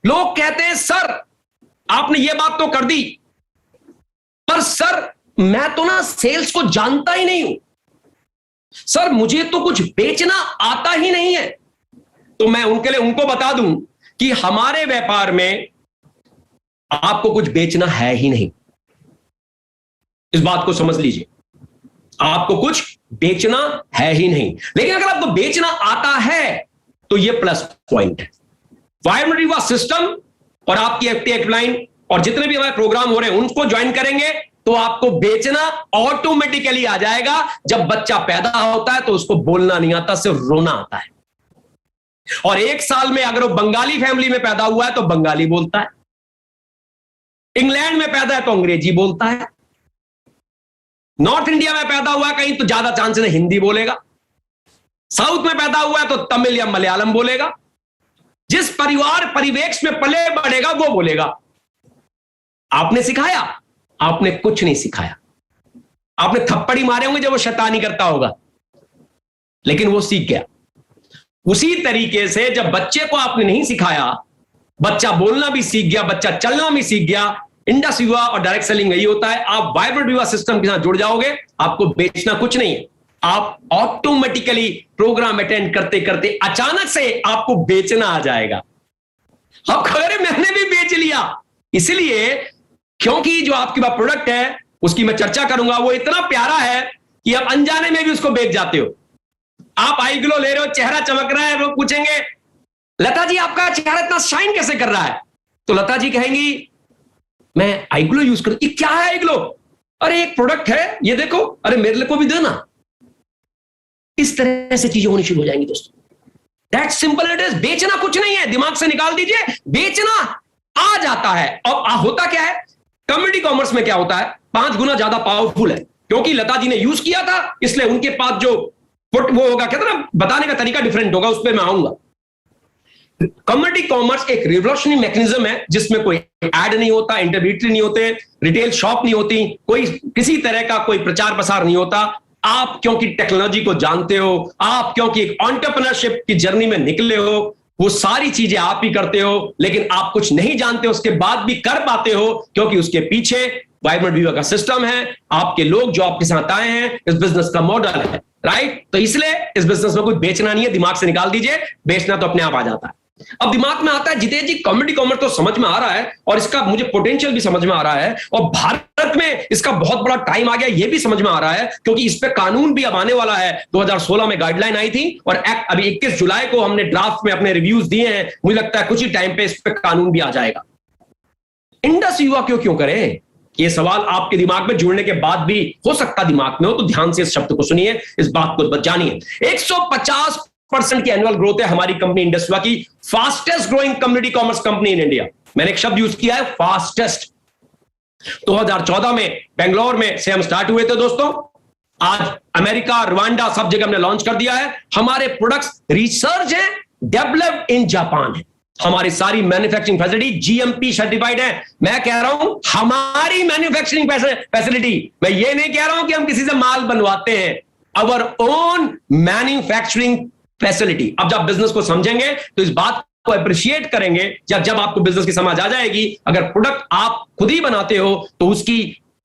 Speaker 2: लोग कहते हैं सर आपने ये बात तो कर दी, पर सर मैं तो ना सेल्स को जानता ही नहीं हूं, सर मुझे तो कुछ बेचना आता ही नहीं है। तो मैं उनके लिए उनको बता दूं कि हमारे व्यापार में आपको कुछ बेचना है ही नहीं। इस बात को समझ लीजिए, आपको कुछ बेचना है ही नहीं। लेकिन अगर आपको बेचना आता है तो यह प्लस पॉइंट है। वाइब्रेंट विवा सिस्टम और आपकी एक्टिव लाइन और जितने भी हमारे प्रोग्राम हो रहे हैं उनको ज्वाइन करेंगे तो आपको बेचना ऑटोमेटिकली आ जाएगा। जब बच्चा पैदा होता है तो उसको बोलना नहीं आता, सिर्फ रोना आता है। और 1 साल में अगर वो बंगाली फैमिली में पैदा हुआ है तो बंगाली बोलता है, इंग्लैंड में पैदा है तो अंग्रेजी बोलता है, नॉर्थ इंडिया में पैदा हुआ है कहीं तो ज्यादा चांसेस है हिंदी बोलेगा, साउथ में पैदा हुआ है तो तमिल या मलयालम बोलेगा। जिस परिवार परिवेश में पले बढ़ेगा वो बोलेगा। आपने सिखाया? आपने कुछ नहीं सिखाया। आपने थप्पड़ी मारे होंगे जब वो शैतानी करता होगा, लेकिन वो सीख गया। उसी तरीके से जब बच्चे को आपने नहीं सिखाया, बच्चा बोलना भी सीख गया, बच्चा चलना भी सीख गया। इंडस विवा और डायरेक्ट सेलिंग यही होता है। आप वाइब्रेंट विवा सिस्टम के साथ जुड़ जाओगे, आपको बेचना कुछ नहीं है। आप ऑटोमेटिकली प्रोग्राम अटेंड करते करते अचानक से आपको बेचना आ जाएगा। आप खबर है मैंने भी बेच लिया। इसलिए क्योंकि जो आपके पास प्रोडक्ट है उसकी मैं चर्चा करूंगा, वो इतना प्यारा है कि आप अनजाने में भी उसको बेच जाते हो। आप आई ग्लो ले रहे हो, चेहरा चमक रहा है, लोग पूछेंगे लता जी आपका चेहरा इतना शाइन कैसे कर रहा है? तो लता जी कहेंगी मैं आई ग्लो यूज कर। ये क्या है आई ग्लो? अरे एक प्रोडक्ट है, ये देखो, अरे मेरे को भी देना। इस तरह से चीजें होनी शुरू हो जाएंगी दोस्तों। That simple it is. बेचना कुछ नहीं है, दिमाग से निकाल दीजिए, बेचना आ जाता है। अब होता क्या है, कम्युनिटी कॉमर्स में क्या होता है, 5 गुना ज्यादा पावरफुल है। क्योंकि लता जी ने यूज किया था, इसलिए उनके पास जो वो होगा, कहते ना बताने का तरीका डिफरेंट होगा, उस पर मैं आऊंगा। कम्युनिटी कॉमर्स एक रिवोल्यूशनरी मैकेनिज्म है जिसमें कोई ऐड नहीं होता, इंटरमीडिएटरी नहीं होते, रिटेल शॉप नहीं होती, कोई किसी तरह का कोई प्रचार प्रसार नहीं होता। आप क्योंकि टेक्नोलॉजी को जानते हो, आप क्योंकि एक एंटरप्रेन्योरशिप की जर्नी में निकले हो, वो सारी चीजें आप ही करते हो। लेकिन आप कुछ नहीं जानते, उसके बाद भी कर पाते हो, क्योंकि उसके पीछे वाइब्रेंट विवा का सिस्टम है, आपके लोग जो आपके साथ आए हैं, इस बिजनेस का मॉडल है, राइट? तो इसलिए इस बिजनेस में कुछ बेचना नहीं है, दिमाग से निकाल दीजिए, बेचना तो अपने आप आ जाता है। अब दिमाग में आता है जितेश जी कम्युनिटी कॉमर्स तो समझ में आ रहा है और इसका मुझे पोटेंशियल भी समझ में आ रहा है, और भारत में इसका बहुत बड़ा टाइम आ गया ये भी समझ में आ रहा है, क्योंकि इस पे कानून भी अब आने वाला है। 2016 में गाइडलाइन आई थी और एक्ट अभी 21 जुलाई को हमने ड्राफ्ट में अपने रिव्यूज दिए हैं। मुझे लगता है कुछ ही टाइम पे इस पे कानून भी आ जाएगा। इंडस युवा क्यों करें? ये सवाल आपके दिमाग में जुड़ने के बाद भी हो सकता दिमाग में हो, तो ध्यान से इस शब्द को सुनिए, इस बात को जानिए। 150% की एनुअल ग्रोथ है हमारी कंपनी इंडस विवा की, fastest growing community commerce company in India. मैंने एक शब्द यूज किया है, फास्टेस्ट। 2014 में बेंगलोर में से हम स्टार्ट हुए थे दोस्तों, आज अमेरिका, रवांडा सब जगह हमने लॉन्च कर दिया है। हमारे प्रोडक्ट्स रिसर्च है, डेवलप्ड इन जापान है। हमारी सारी मैन्युफैक्चरिंग फैसिलिटी जीएमपी सर्टिफाइड है। मैं कह रहा हूं हमारी मैन्युफैक्चरिंग फैसिलिटी, मैं ये नहीं कह रहा हूं कि हम किसी से माल बनवाते हैं, अवर ओन मैन्युफैक्चरिंग फैसिलिटी। अब जब बिजनेस को समझेंगे तो इस बात को अप्रिशिएट करेंगे। जब आपको बिजनेस की समझ आ जाएगी, अगर प्रोडक्ट आप खुद ही बनाते हो तो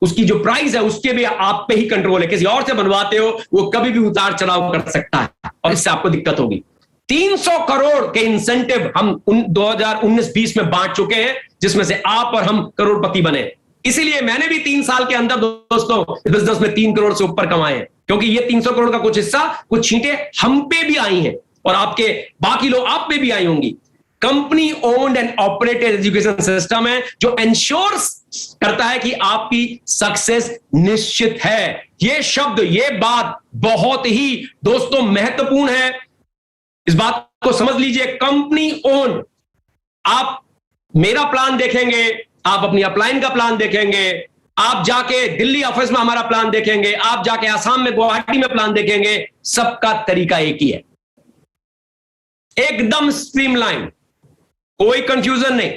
Speaker 2: उसकी जो प्राइस है उसके भी आप पे ही कंट्रोल है। किसी और से बनवाते हो वो कभी भी उतार चढ़ाव कर सकता है और इससे आपको दिक्कत होगी। 300 करोड़ के इंसेंटिव हम 2019-20 में बांट चुके हैं, जिसमें से आप और हम करोड़पति बने। इसीलिए मैंने भी 3 साल के अंदर दोस्तों बिजनेस में 3 करोड़ से ऊपर कमाए हैं, क्योंकि ये 300 करोड़ का कुछ हिस्सा, कुछ छींटे हम पे भी आई हैं और आपके बाकी लोग आप पे भी आई होंगी। Company owned and operated education system है जो एंश्योर करता है कि आपकी सक्सेस निश्चित है। ये शब्द, ये बात बहुत ही दोस्तों महत्वपूर्ण है। इस बात को समझ लीजिए, कंपनी ओन। आप मेरा प्लान देखेंगे, आप अपनी अपलाइन का प्लान देखेंगे, आप जाके दिल्ली ऑफिस में हमारा प्लान देखेंगे, आप जाके आसाम में, गुवाहाटी में प्लान देखेंगे, सबका तरीका एक ही है, एकदम स्ट्रीमलाइन, कोई कंफ्यूजन नहीं।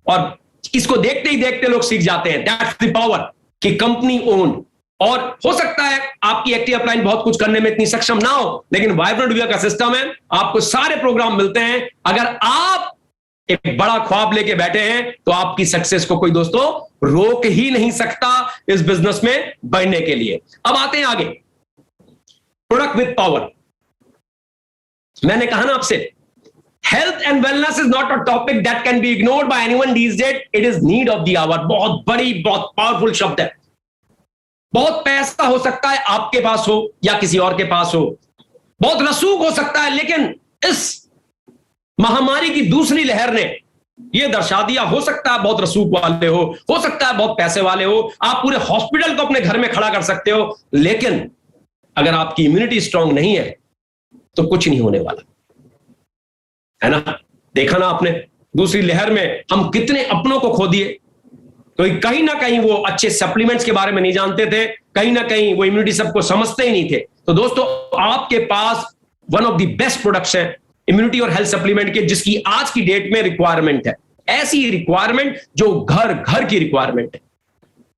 Speaker 2: और इसको देखते ही देखते लोग सीख जाते हैं। दैट्स द पावर कि कंपनी ओन्ड। और हो सकता है आपकी एक्टिव अपलाइन बहुत कुछ करने में इतनी सक्षम ना हो, लेकिन वाइब्रेंट वीआ का सिस्टम है, आपको सारे प्रोग्राम मिलते हैं। अगर आप एक बड़ा ख्वाब लेके बैठे हैं तो आपकी सक्सेस को कोई दोस्तों रोक ही नहीं सकता इस बिजनेस में बढ़ने के लिए। अब आते हैं आगे, प्रोडक्ट विद पावर। मैंने कहा ना आपसे, health and wellness is not a topic that can be ignored by anyone these days, it is need of the hour. बहुत बड़ी, बहुत पावरफुल शब्द है। बहुत पैसा हो सकता है आपके पास हो या किसी और के पास हो, बहुत रसूख हो सकता है, लेकिन इस महामारी की दूसरी लहर ने यह दर्शा दिया, हो सकता है बहुत रसूख वाले हो सकता है बहुत पैसे वाले हो, आप पूरे हॉस्पिटल को अपने घर में खड़ा कर सकते हो, लेकिन अगर आपकी इम्यूनिटी स्ट्रांग नहीं है तो कुछ नहीं होने वाला, है ना। देखा ना आपने, दूसरी लहर में हम कितने अपनों को खो दिए। तो कहीं ना कहीं वो अच्छे सप्लीमेंट्स के बारे में नहीं जानते थे, कहीं ना कहीं वो इम्यूनिटी सबको समझते ही नहीं थे। तो दोस्तों, आपके पास one of the best products है इम्यूनिटी और हेल्थ सप्लीमेंट के, जिसकी आज की डेट में रिक्वायरमेंट है, ऐसी रिक्वायरमेंट जो घर घर की रिक्वायरमेंट है।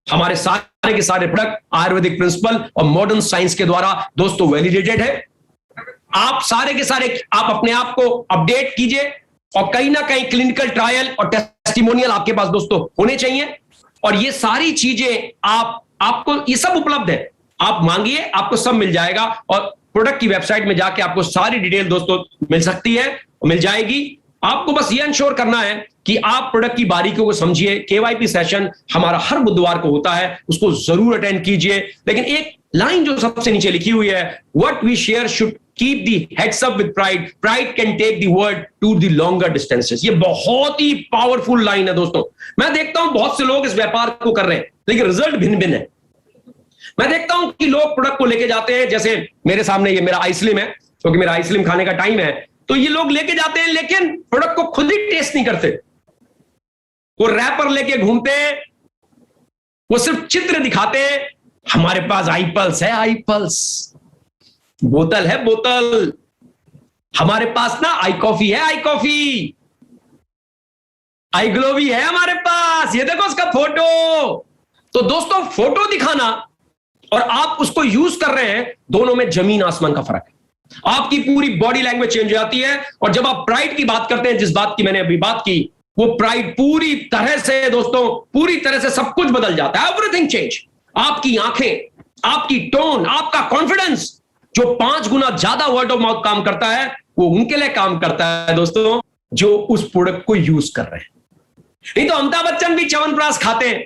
Speaker 2: हमारे सारे के सारे प्रोडक्ट आयुर्वेदिक प्रिंसिपल और मॉडर्न साइंस के द्वारा दोस्तों वैलिडेटेड है। आप सारे के सारे आप अपने आप को अपडेट कीजिए, और कहीं ना कहीं क्लिनिकल ट्रायल और टेस्टिमोनियल आपके पास दोस्तों होने चाहिए। और ये सारी चीजें आपको ये सब उपलब्ध है, आप मांगिए, आपको सब मिल जाएगा। और प्रोडक्ट की वेबसाइट में जाके आपको सारी डिटेल दोस्तों मिल सकती है, मिल जाएगी। आपको बस ये इंश्योर करना है कि आप प्रोडक्ट की बारीकियों को समझिए। केवाईपी सेशन हमारा हर बुधवार को होता है, उसको जरूर अटेंड कीजिए। लेकिन एक लाइन जो सबसे नीचे लिखी हुई है, what we share should keep the heads up with pride, pride can take the word to the longer distances. ये बहुत ही पावरफुल लाइन है दोस्तों। मैं देखता हूं बहुत से लोग इस व्यापार को कर रहे हैं, लेकिन रिजल्ट भिन्न भिन्न है। मैं देखता हूं कि लोग प्रोडक्ट को लेके जाते हैं, जैसे मेरे सामने ये मेरा आइसलिम है, क्योंकि मेरा आइसलिम खाने का टाइम है, तो ये लोग लेके जाते हैं, लेकिन प्रोडक्ट को खुद ही टेस्ट नहीं करते। वो रैपर लेके घूमते हैं, वो सिर्फ चित्र दिखाते हैं, हमारे पास आई पल्स है, आई पल्स, बोतल है बोतल, हमारे पास ना आई कॉफी है, आई कॉफी, आई ग्लो भी है हमारे पास, ये देखो उसका फोटो। तो दोस्तों, फोटो दिखाना और आप उसको यूज कर रहे हैं, दोनों में जमीन आसमान का फर्क है। आपकी पूरी बॉडी लैंग्वेज चेंज हो जाती है। और जब आप प्राइड की बात करते हैं, जिस बात की मैंने अभी बात की, वो प्राइड पूरी तरह से दोस्तों, पूरी तरह से सब कुछ बदल जाता है। Everything change. आपकी आंखें, आपकी टोन, आपका कॉन्फिडेंस, जो 5 गुना ज्यादा वर्ड ऑफ माउथ काम करता है, वो उनके लिए काम करता है दोस्तों जो उस प्रोडक्ट को यूज कर रहे हैं। नहीं तो अमिताभ बच्चन भी च्यवनप्राश खाते हैं,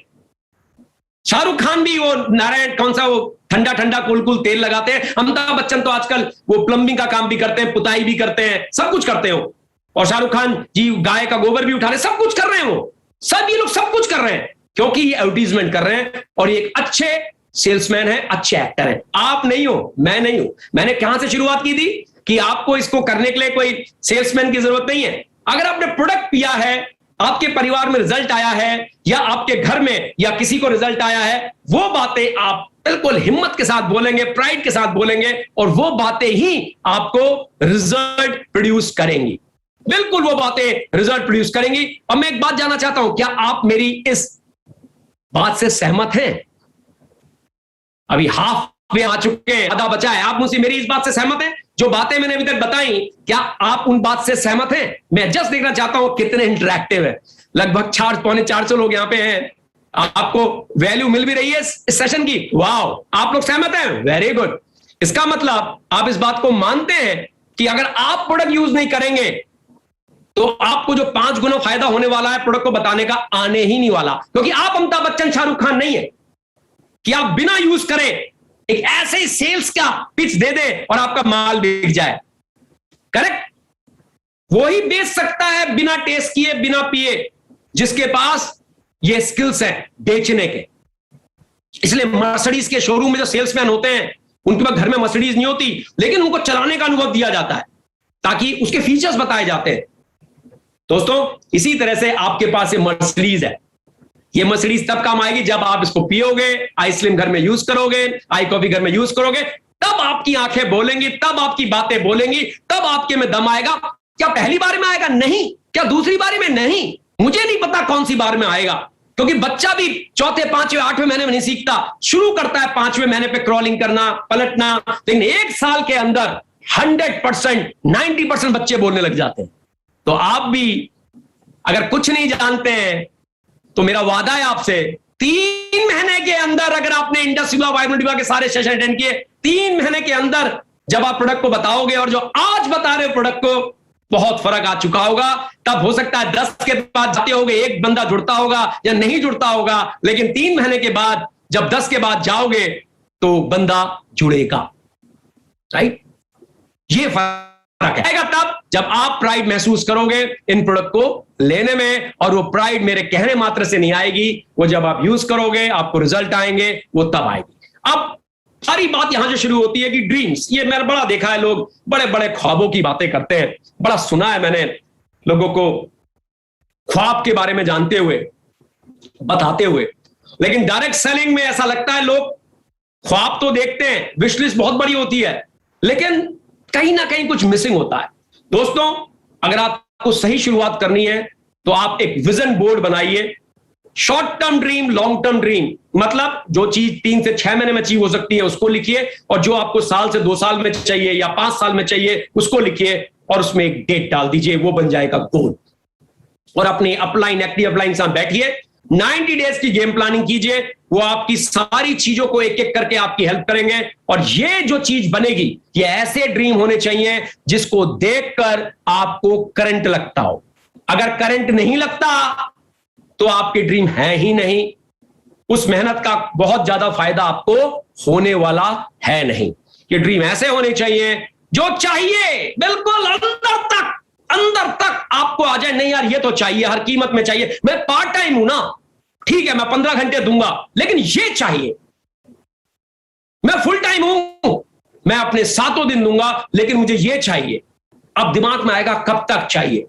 Speaker 2: शाहरुख खान भी वो नारायण कौन सा वो ठंडा ठंडा कुल कुल तेल लगाते हैं। अमिताभ बच्चन तो आजकल वो प्लम्बिंग का काम भी करते हैं, पुताई भी करते हैं, सब कुछ करते हो। और शाहरुख खान जी गाय का गोबर भी उठा रहे, सब कुछ कर रहे हैं। वो सब ये लोग सब कुछ कर रहे हैं क्योंकि ये एडवर्टीजमेंट कर रहे हैं, और ये एक अच्छे सेल्समैन है, अच्छे एक्टर है। आप नहीं हो, मैं नहीं हूं। मैंने कहां से शुरुआत की थी कि आपको इसको करने के लिए कोई सेल्समैन की जरूरत नहीं है। अगर आपने प्रोडक्ट पिया है, आपके परिवार में रिजल्ट आया है, या आपके घर में या किसी को रिजल्ट आया है, वो बातें आप बिल्कुल हिम्मत के साथ बोलेंगे, प्राइड के साथ बोलेंगे, और वो बातें ही आपको रिजल्ट प्रोड्यूस करेंगी। बिल्कुल वो बातें रिजल्ट प्रोड्यूस करेंगी। अब मैं एक बात जानना चाहता हूं, क्या आप मेरी इस बात से सहमत हैं? अभी हाफ में आ चुके हैं, आधा बचा है। आप मुझसे मेरी इस बात से सहमत हैं? जो बातें मैंने अभी तक बताई, क्या आप उन बात से सहमत हैं? मैं जस्ट देखना चाहता हूं कितने इंटरैक्टिव है। लगभग 400-450 लोग यहां पे हैं। आपको वैल्यू मिल भी रही है इस सेशन की। वाओ, आप लोग सहमत हैं? Very good. इसका मतलब आप इस बात को मानते हैं कि अगर आप प्रोडक्ट यूज नहीं करेंगे तो आपको जो 5 गुना फायदा होने वाला है प्रोडक्ट को बताने का, आने ही नहीं वाला। क्योंकि आप अमिताभ बच्चन, शाहरुख खान नहीं है कि आप बिना यूज करें एक ऐसे ही सेल्स का पिच दे दे और आपका माल बिक जाए। करेक्ट? वही बेच सकता है बिना टेस्ट किए, बिना पिए, जिसके पास ये स्किल्स हैं बेचने के। इसलिए मर्सिडीज के शोरूम में जो सेल्समैन होते हैं, उनके पास घर में मर्सिडीज नहीं होती, लेकिन उनको चलाने का अनुभव दिया जाता है ताकि उसके फीचर्स बताए जाते हैं। दोस्तों, इसी तरह से आपके पास ये मर्सिडीज है, ये मर्सिडीज तब काम आएगी जब आप इसको पियोगे, आई स्लिम घर में यूज करोगे, आई कॉफी घर में यूज करोगे, तब आपकी आंखें बोलेंगी, तब आपकी बातें बोलेंगी, तब आपके में दम आएगा। क्या पहली बार में आएगा? नहीं। क्या दूसरी बारी में? नहीं। मुझे नहीं पता कौन सी बार में आएगा, क्योंकि बच्चा भी चौथे, पांचवें, आठवें महीने में नहीं सीखता, शुरू करता है पांचवें महीने पे क्रॉलिंग करना, पलटना, लेकिन 1 साल के अंदर 100%, 90% बच्चे बोलने लग जाते हैं। तो आप भी अगर कुछ नहीं जानते हैं तो मेरा वादा है आपसे, 3 महीने के अंदर अगर आपने इंडस युवा वाइब्रेंट युवा के सारे सेशन अटेंड किए, 3 महीने के अंदर जब आप प्रोडक्ट को बताओगे और जो आज बता रहे हो प्रोडक्ट को, बहुत फर्क आ चुका होगा। तब हो सकता है 10 के बाद जाते होगे, एक बंदा जुड़ता होगा या नहीं जुड़ता होगा, लेकिन 3 महीने के बाद जब 10 के बाद जाओगे तो बंदा जुड़ेगा। राइट? ये फर्क आएगा तब जब आप प्राइड महसूस करोगे इन प्रोडक्ट को लेने में, और वो प्राइड मेरे कहने मात्र से नहीं आएगी, वो जब आप यूज करोगे, आपको रिजल्ट आएंगे, वो तब आएगी। अब सारी बात यहां से शुरू होती है कि ड्रीम्स, ये मैंने बड़ा देखा है, लोग बड़े बड़े ख्वाबों की बातें करते हैं, बड़ा सुना है मैंने लोगों को ख्वाब के बारे में जानते हुए, बताते हुए, लेकिन डायरेक्ट सेलिंग में ऐसा लगता है लोग ख्वाब तो देखते हैं, विश लिस्ट बहुत बड़ी होती है, लेकिन कहीं ना कहीं कुछ मिसिंग होता है। दोस्तों, अगर आपको सही शुरुआत करनी है तो आप एक विजन बोर्ड बनाइए। Short term dream, long term dream, मतलब जो चीज 3 से 6 महीने में अचीव हो सकती है उसको लिखिए, और जो आपको साल से 2 साल में चाहिए या 5 साल में चाहिए उसको लिखिए, और उसमें एक डेट डाल दीजिए, वो बन जाएगा गोल। और अपने अपलाइन, एक्टिव अपलाइन साथ बैठिए, 90 डेज की गेम प्लानिंग कीजिए, वो आपकी सारी चीजों को एक एक करके आपकी हेल्प करेंगे। और ये जो चीज बनेगी, ये ऐसे ड्रीम होने चाहिए जिसको देखकर आपको करंट लगता हो। अगर करंट नहीं लगता तो आपके ड्रीम है ही नहीं, उस मेहनत का बहुत ज्यादा फायदा आपको होने वाला है नहीं। ये ड्रीम ऐसे होने चाहिए जो चाहिए बिल्कुल अंदर तक आपको आ जाए। नहीं यार, ये तो चाहिए, हर कीमत में चाहिए, मैं पार्ट टाइम हूं ना, ठीक है मैं 15 घंटे दूंगा, लेकिन ये चाहिए। मैं फुल टाइम हूं, मैं अपने 7 दिन दूंगा, लेकिन मुझे ये चाहिए। अब दिमाग में आएगा कब तक चाहिए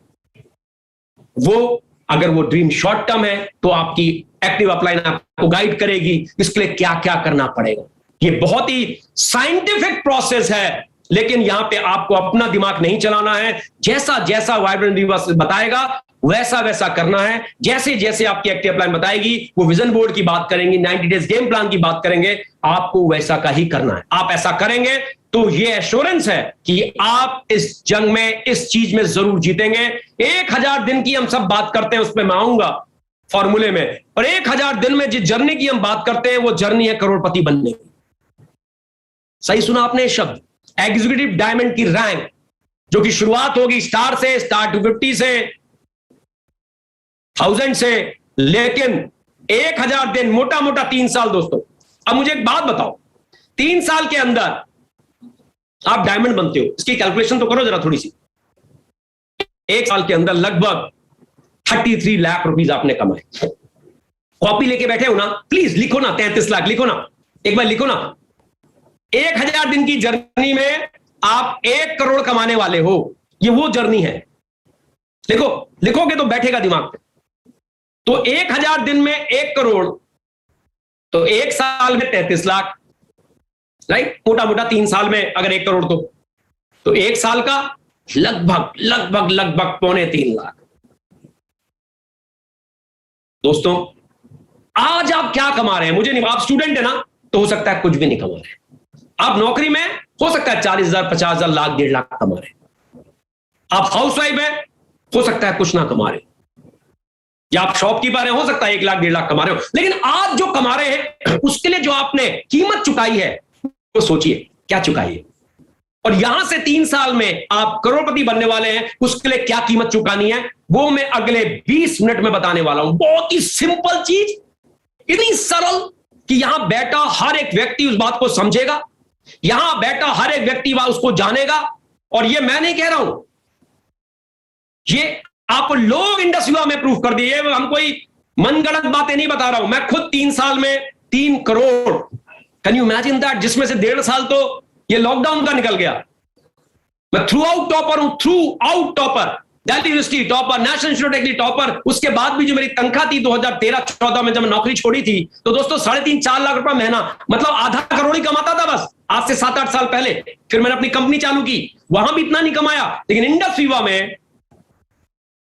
Speaker 2: वो। अगर वो ड्रीम शॉर्ट टर्म है तो आपकी एक्टिव अपलाइन आपको गाइड करेगी इसके लिए क्या क्या करना पड़ेगा। ये बहुत ही साइंटिफिक प्रोसेस है, लेकिन यहां पे आपको अपना दिमाग नहीं चलाना है। जैसा जैसा वाइब्रेंट यूनिवर्स बताएगा वैसा वैसा करना है। जैसे जैसे आपकी एक्टिव अपलाइन बताएगी, वो विजन बोर्ड की बात करेंगे, 90 डेज गेम प्लान की बात करेंगे, आपको वैसा का ही करना है। आप ऐसा करेंगे तो ये एश्योरेंस है कि आप इस जंग में, इस चीज में जरूर जीतेंगे। 1000 दिन की हम सब बात करते हैं, उसमें मैं आऊंगा फॉर्मूले में, और 1000 दिन में जिस जर्नी की हम बात करते हैं वो जर्नी है करोड़पति बनने की। सही सुना आपने शब्द, एग्जीक्यूटिव डायमंड की रैंक, जो कि शुरुआत होगी स्टार से, स्टार 250 से, 1000 से, लेकिन 1000 दिन, मोटा मोटा 3 साल। दोस्तों अब मुझे एक बात बताओ, 3 साल के अंदर आप डायमंड बनते हो, इसकी कैलकुलेशन तो करो जरा थोड़ी सी। 1 साल के अंदर लगभग 33 लाख रुपीस आपने कमाए। कॉपी लेके बैठे हो ना, प्लीज लिखो ना, 33 लाख लिखो ना, एक बार लिखो ना। 1000 दिन की जर्नी में आप 1 करोड़ कमाने वाले हो, ये वो जर्नी है। लिखो, लिखोगे तो बैठेगा दिमाग पे। तो 1000 दिन में 1 करोड़, तो 1 साल में 33 लाख, राइट? मोटा मोटा 3 साल में अगर 1 करोड़, तो 1 साल का लगभग लगभग लगभग 2.25 लाख। दोस्तों आज आप क्या कमा रहे हैं मुझे नहीं, आप स्टूडेंट है ना, तो हो सकता है कुछ भी नहीं कमा रहे। आप नौकरी में हो सकता है 40,000, 50,000, लाख, 1.5 लाख कमा रहे। आप हाउसवाइफ है, हो सकता है कुछ ना कमा रहे, या आप शॉपकीपर हैं, हो सकता है 1 लाख, 1.5 लाख कमा रहे हो। लेकिन आज जो कमा रहे हैं उसके लिए जो आपने कीमत चुकाई है, वो सोचिए क्या चुकाई है। और यहां से 3 साल में आप करोड़पति बनने वाले हैं, उसके लिए क्या कीमत चुकानी है वो मैं अगले 20 मिनट में बताने वाला हूं। बहुत ही सिंपल चीज, इतनी सरल कि यहां बैठा हर एक व्यक्ति उस बात को समझेगा, यहां बैठा हर एक व्यक्ति उसको जानेगा। और ये मैं नहीं कह रहा हूं, ये आपको लोग इंडस युवा में प्रूफ कर दिए। हम कोई मनगढ़ंत बातें नहीं बता रहा हूं, मैं खुद 3 साल में 3 crore, can you imagine that, जिसमें से 1.5 साल तो ये लॉकडाउन का निकल गया। मैं थ्रू आउट टॉपर हूं, through out topper. Delhi university topper, national institute topper. उसके बाद भी जो मेरी तनख्वाह थी 2013-14 में जब मैं नौकरी छोड़ी थी, तो दोस्तों 3.5-4 लाख रुपए महीना, मतलब आधा करोड़ ही कमाता था बस, आज से 7-8 साल पहले। फिर मैंने अपनी कंपनी चालू की, वहां भी इतना नहीं कमाया, लेकिन इंडस वीवा में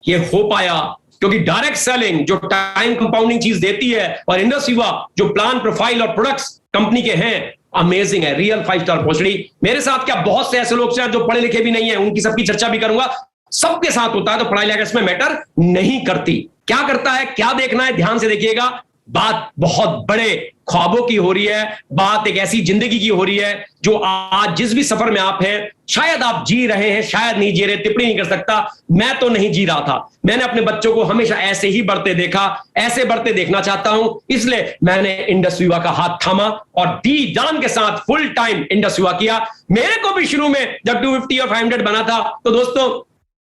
Speaker 2: ये हो पाया क्योंकि डायरेक्ट सेलिंग जो टाइम कंपाउंडिंग चीज देती है, और इंडस वीवा जो प्लान, प्रोफाइल और प्रोडक्ट्स कंपनी के हैं, अमेजिंग है, रियल 5 स्टार अपॉर्चुनिटी। मेरे साथ क्या बहुत से ऐसे लोग हैं जो पढ़े लिखे भी नहीं है, उनकी सबकी चर्चा भी करूंगा। सबके साथ होता है, तो पढ़ाई लिखाई इसमें मैटर नहीं करती। क्या करता है, क्या देखना है, ध्यान से देखिएगा। बात बहुत बड़े ख्वाबों की हो रही है, बात एक ऐसी जिंदगी की हो रही है जो आज जिस भी सफर में आप हैं, शायद आप जी रहे हैं, शायद नहीं जी रहे, टिप्पणी नहीं कर सकता। मैं तो नहीं जी रहा था, मैंने अपने बच्चों को हमेशा ऐसे ही बढ़ते देखा, ऐसे बढ़ते देखना चाहता हूं, इसलिए मैंने इंडस वीवा का हाथ थामा और दी जान के साथ फुल टाइम इंडस वीवा किया। मेरे को भी शुरू में जब 250 और 500 बना था, तो दोस्तों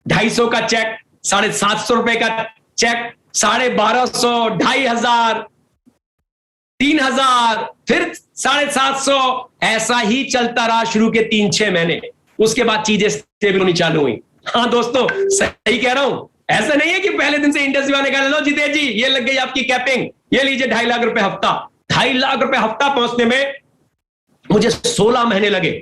Speaker 2: 250 का चेक, 750 रुपए का चेक, 1250, 2500, 3000, फिर 750, ऐसा ही चलता रहा शुरू के 3-6 महीने। उसके बाद चीजें स्टेबल होनी चालू हुई। हाँ दोस्तों, सही कह रहा हूं, ऐसा नहीं है कि पहले दिन से इंडस वीवा ने कहा लो जितेश जी ये लग गई आपकी कैपिंग, ये लीजिए 2.5 लाख रुपए हफ्ता। 2.5 लाख रुपए हफ्ता पहुंचने में मुझे 16 महीने लगे,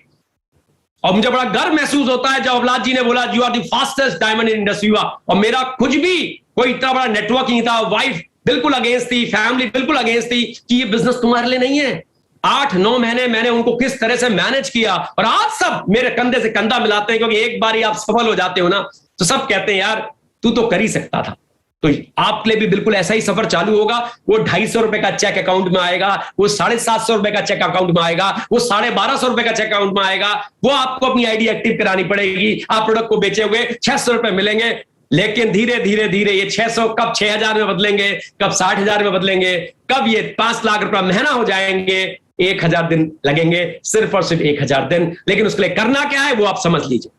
Speaker 2: और मुझे बड़ा गर्व महसूस होता है जब अवलाद जी ने बोला you are the fastest diamond in Indus Viva. और मेरा कुछ भी कोई इतना बड़ा नेटवर्क नहीं था, वाइफ बिल्कुल अगेंस्ट थी, फैमिली बिल्कुल अगेंस्ट थी कि ये बिजनेस तुम्हारे लिए नहीं है। 8-9 महीने मैंने उनको किस तरह से मैनेज किया, और आज सब मेरे कंधे से कंधा मिलाते हैं, क्योंकि एक बार ही आप सफल हो जाते हो ना, तो सब कहते हैं यार तू तो कर ही सकता था। तो आपके लिए भी बिल्कुल ऐसा ही सफर चालू होगा। वो 250 रुपए का चेक अकाउंट में आएगा, वो 750 रुपए का चेक अकाउंट में आएगा, वो 1250 रुपए का चेक अकाउंट में आएगा। वो आपको अपनी आईडी एक्टिव करानी पड़ेगी, आप प्रोडक्ट को बेचे हुए 600 रुपए मिलेंगे, लेकिन धीरे धीरे धीरे ये 600 कब 6000 में बदलेंगे, कब 60,000 में बदलेंगे, कब ये 5 लाख रुपए महीना हो जाएंगे। 1000 दिन लगेंगे, सिर्फ और सिर्फ 1000 दिन। लेकिन उसके लिए करना क्या है वो आप समझ लीजिए।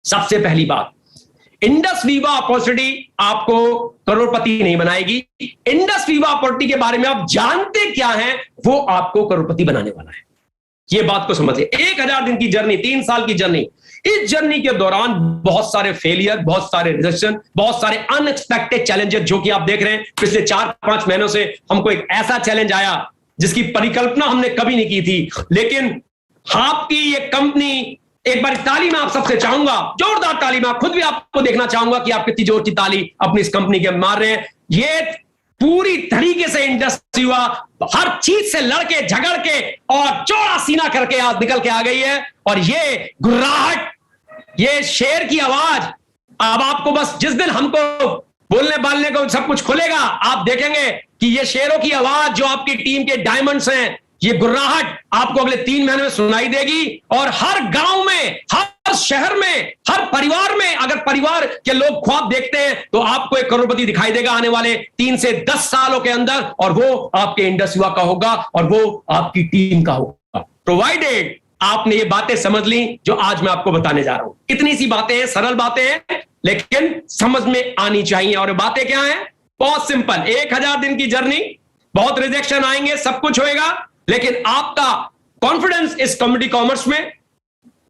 Speaker 2: सबसे पहली बात, इंडस वीवा अपॉर्चुनिटी आपको करोड़पति नहीं बनाएगी। इंडस वीवा अपॉर्चुनिटी के बारे में आप जानते क्या हैं, वो आपको करोड़पति बनाने वाला है। ये बात को समझिए। 1000 दिन की जर्नी, 3 साल की जर्नी, इस जर्नी के दौरान बहुत सारे फेलियर, बहुत सारे रिजेक्शन, बहुत सारे अनएक्सपेक्टेड चैलेंजेस, जो कि आप देख रहे हैं पिछले 4-5 महीनों से हमको एक ऐसा चैलेंज आया जिसकी परिकल्पना हमने कभी नहीं की थी। लेकिन आपकी ये कंपनी, एक बार ताली मैं आप सबसे चाहूंगा, जोरदार ताली, मैं खुद भी आपको देखना चाहूंगा कि आप कितनी जोर की ताली अपनी इस कंपनी के मार रहे हैं। ये पूरी तरीके से इंडस वीवा हर चीज से लड़के झगड़ के और चौड़ा सीना करके आज निकल के आ गई है। और ये गुर्राहट, ये शेर की आवाज, अब आपको बस जिस दिन हमको बोलने बालने को सब कुछ खुलेगा, आप देखेंगे कि ये शेरों की आवाज जो आपकी टीम के डायमंड्स हैं, ये गुर्राहट आपको अगले 3 महीने में सुनाई देगी। और हर गांव में, हर शहर में, हर परिवार में, अगर परिवार के लोग ख्वाब देखते हैं तो आपको एक करोड़पति दिखाई देगा आने वाले 3 से 10 सालों के अंदर, और वो आपके इंडस वीवा का होगा और वो आपकी टीम का होगा, प्रोवाइडेड आपने ये बातें समझ ली जो आज मैं आपको बताने जा रहा हूं। इतनी सी बातें हैं, सरल बातें हैं, लेकिन समझ में आनी चाहिए। और बातें क्या हैं? बहुत सिंपल। 1000 दिन की जर्नी, बहुत रिजेक्शन आएंगे, सब कुछ होएगा, लेकिन आपका कॉन्फिडेंस इस कम्युनिटी कॉमर्स में